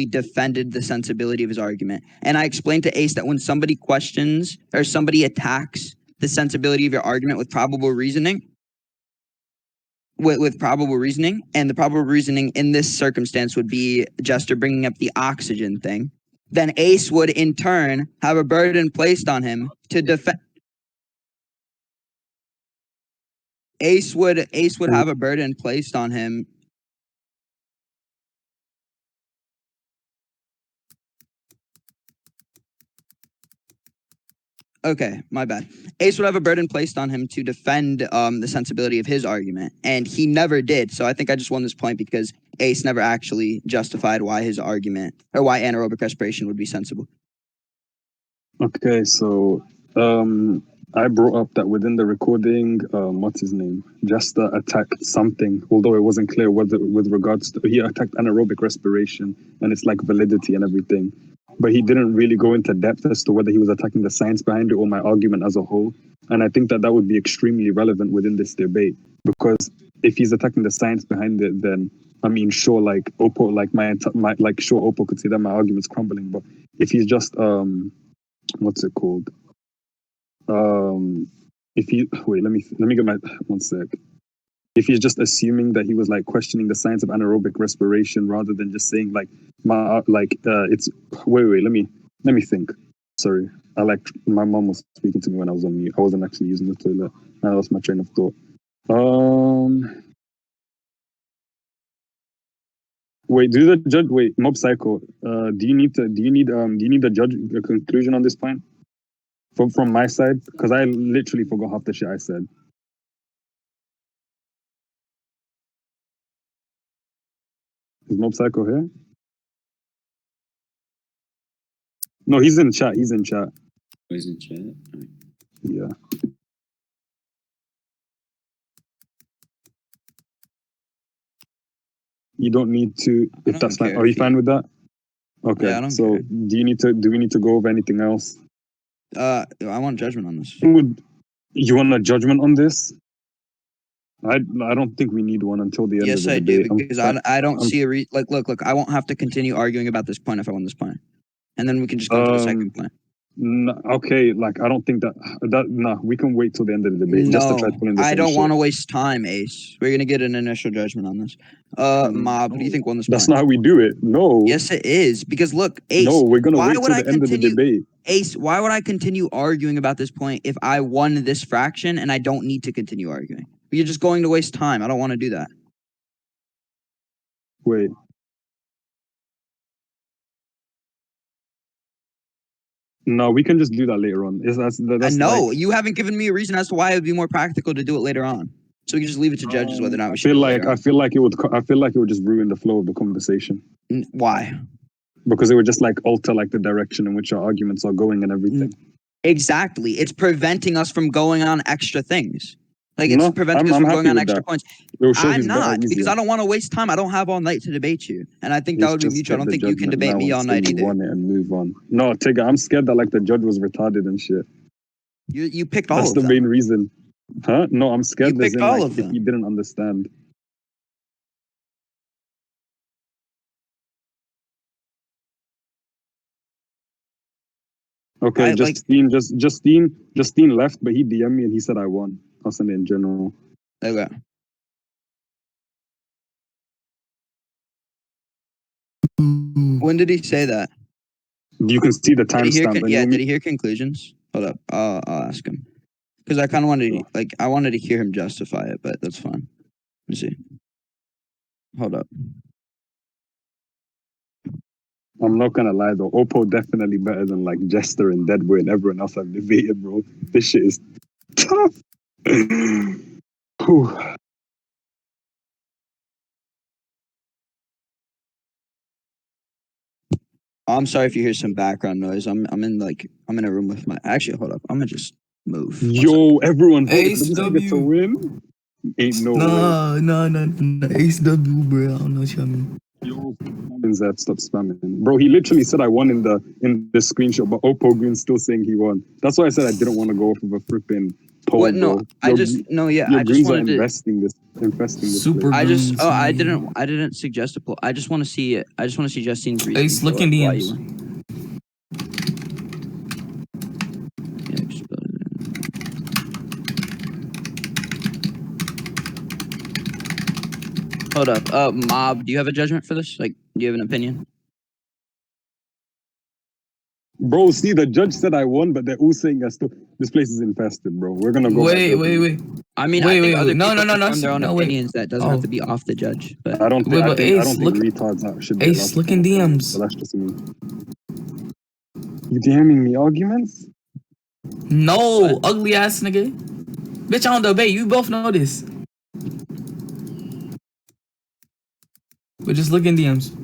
defended the sensibility of his argument. And I explained to Ace that when somebody questions or somebody attacks the sensibility of your argument with probable reasoning, with probable reasoning, and the probable reasoning in this circumstance would be Jester bringing up the oxygen thing, then Ace would in turn have a burden placed on him to defend. Ace would have a burden placed on him. Okay, my bad. Ace would have a burden placed on him to defend the sensibility of his argument, and he never did. So I think I just won this point because Ace never actually justified why his argument or why anaerobic respiration would be sensible. Okay, so I brought up that within the recording, what's his name? Jester attacked something, although it wasn't clear whether with regards to he attacked anaerobic respiration and it's like validity and everything. But he didn't really go into depth as to whether he was attacking the science behind it or my argument as a whole. And I think that would be extremely relevant within this debate, because if he's attacking the science behind it, then I mean, sure, like Oppo, sure, Oppo could say that my argument's crumbling. But if he's just what's it called? If he wait, let me get my 1 sec. If he's just assuming that he was like questioning the science of anaerobic respiration rather than just saying like it's wait, let me think. Sorry, my mom was speaking to me when I was on mute. I wasn't actually using the toilet. I lost my train of thought. Wait, Mob Psycho. Do you need a conclusion on this point from my side? Because I literally forgot half the shit I said. Is Mob Psycho here? No, he's in chat. He's in chat. Oh, he's in chat? Right. Yeah. You don't need to, if that's fine. Are you fine with that? Okay. Yeah, so care. Do we need to go over anything else? I want judgment on this. You want a judgment on this? I don't think we need one until the end of the debate. Yes, I do, because I don't see a look, I won't have to continue arguing about this point if I win this point. And then we can just go to the second point. Okay, I don't think we can wait till the end of the debate. No, just to try pulling I don't want to waste time, Ace. We're going to get an initial judgment on this. Mob, what do you think won this point? That's not how we do it. No. Yes, it is. Because look, Ace. No, we're going to wait till the end of the debate. Ace, why would I continue arguing about this point if I won this fraction and I don't need to continue arguing? You're just going to waste time. I don't want to do that. Wait. No, we can just do that later on. No, you haven't given me a reason as to why it would be more practical to do it later on. So we can just leave it to judges whether or not we should. I feel like it would just ruin the flow of the conversation. Why? Because it would just alter the direction in which our arguments are going and everything. Exactly. It's preventing us from going on extra things. Like, it's No, preventing I'm us from happy going on with extra that. points. It'll show I'm he's better, not, because easier. I don't want to waste time. I don't have all night to debate you. And I think that Let's would be just mutual. I get don't the think you can judgment debate now me and all say night you either. won it and move on. No, Tigger, I'm scared that like the judge was retarded and shit. You picked all That's of the them. main reason. Huh? No, I'm You scared as picked in all like of if them. he didn't understand. Okay, I like. Justine left, but he DM'd me and he said I won. I'll send it in general. Okay. When did he say that? You can see the Did he hear? timestamp. Yeah. Did he hear conclusions? Hold up. I'll ask him. Because I kind of wanted to, like, I wanted to hear him justify it, but that's fine. Let me see. Hold up. I'm not gonna lie though, Oppo definitely better than like Jester and Deadboy and everyone else I've debated, bro. This shit is tough. Whew. I'm sorry if you hear some background noise. I'm in a room with my. Actually, hold up. I'm gonna just move. Yo, everyone voted for Ace this nigga to W. win? Ain't no way. No. Ace W, bro. I don't know what you mean. Yo, stop spamming. Bro, he literally said I won in the screenshot, but Oppo Green's still saying he won. That's why I said I didn't want to go off of a flipping poll, What? No, bro. I just Greens wanted are to. infesting this Super place. Greens. I didn't suggest a poll. I just want to see it. I just want to see Justine's reasoning. Ace, look in why DMs. you won. Hold up. Mob, do you have a judgment for this? Like, do you have an opinion? Bro, see, the judge said I won, but they're all saying this place is infested, bro. We're gonna go. Wait. I mean, Wait, I think other no, people no, can form their own no, wait. opinions. That doesn't have to be off the judge. But I don't think. Wait, but I Ace, don't think retards should be allowed Ace, to look in form opinions, DMs. but that's just me. You DMing me arguments? No, ugly ass nigga. Bitch, I don't debate. You both know this. But just look in DMs.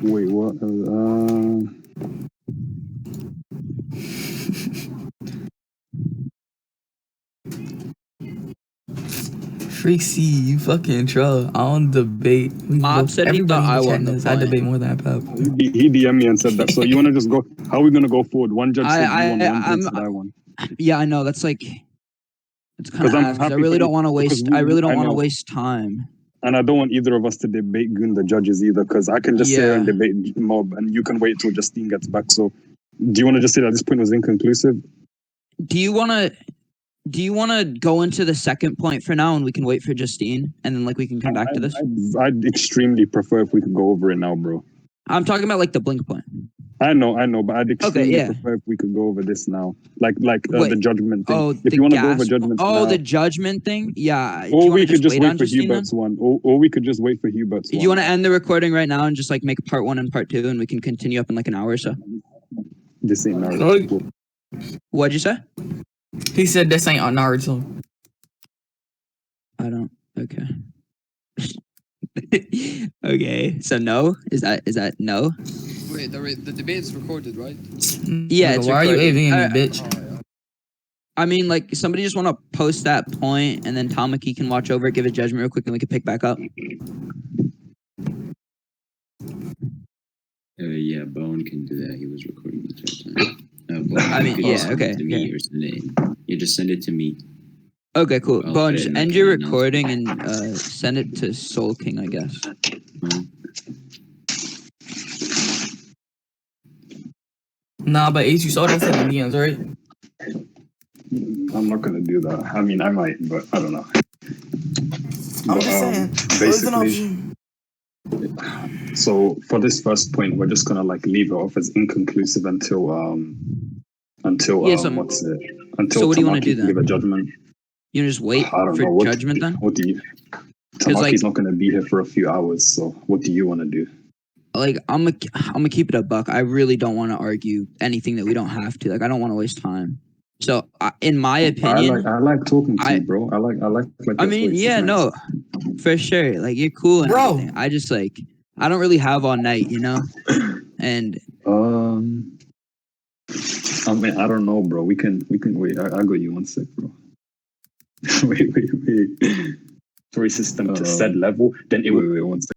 Wait, what? Freaksy, you fucking troll. I don't debate. Mob said he thought I won the I point. debate more than I pop. He DM'd me and said that. So you want to just go? How are we gonna go forward? One judge said you won. One judge said I won. Yeah, I know. That's like. It's kind of I'm ass. I happy really for don't want to because waste. I really don't I want to know. waste time. And I don't want either of us to debate Goon the judges either, because I can just sit here and debate Mob, and you can wait till Justine gets back. So, do you want to just say that this point was inconclusive? Do you want to go into the second point for now, and we can wait for Justine, and then like we can come back to this? I'd extremely prefer if we could go over it now, bro. I'm talking about like the blink point. I know, but I'd extremely yeah. prefer if we could go over this now, like the judgment thing. Oh, if you want to go over judgments now, the judgment thing. Yeah. or we could just wait for Justine, Hubert's one, or we could just wait for Hubert's one. Do you want to end the recording right now and just like make part 1 and part 2, and we can continue up in like an hour or so? This ain't Naruto. What'd you say? He said this ain't on Naruto. I don't. Okay. Okay. So no? Is that no? Wait, the debate is recorded, right? Yeah. It's Why are you recorded. AVing me, bitch? I mean, like, somebody just want to post that point, and then Tamaki can watch over it, give a judgment real quick, and we can pick back up. Yeah, Bone can do that. He was recording the whole time. Bone, I mean, you yeah, send okay, it to me yeah. or send it in. You just send it to me. Okay, cool. I'll Bone, put it just in end like your an recording and send it to Soul King, I guess. Nah, but Ace, you saw that in DMs, right? I'm not gonna do that. I mean, I might, but I don't know. I'm just saying. Basically, so for this first point, we're just gonna like leave it off as inconclusive until until what do you want to do then? give a judgment. You just wait I don't for know. judgment then? What do you? Tamaki's not gonna be here for a few hours, so what do you want to do? Like, I'm gonna keep it a buck. I really don't want to argue anything that we don't have to. Like, I don't want to waste time. So, in my opinion, I like talking to I- you, bro. I like I your mean, voice. yeah, It's no, nice. for sure. Like, you're cool and Bro. everything. I just like, I don't really have all night, you know? And I mean, I don't know, bro. We can wait. I got you 1 sec, bro. wait. Story system to said level, then it would. Wait, 1 second.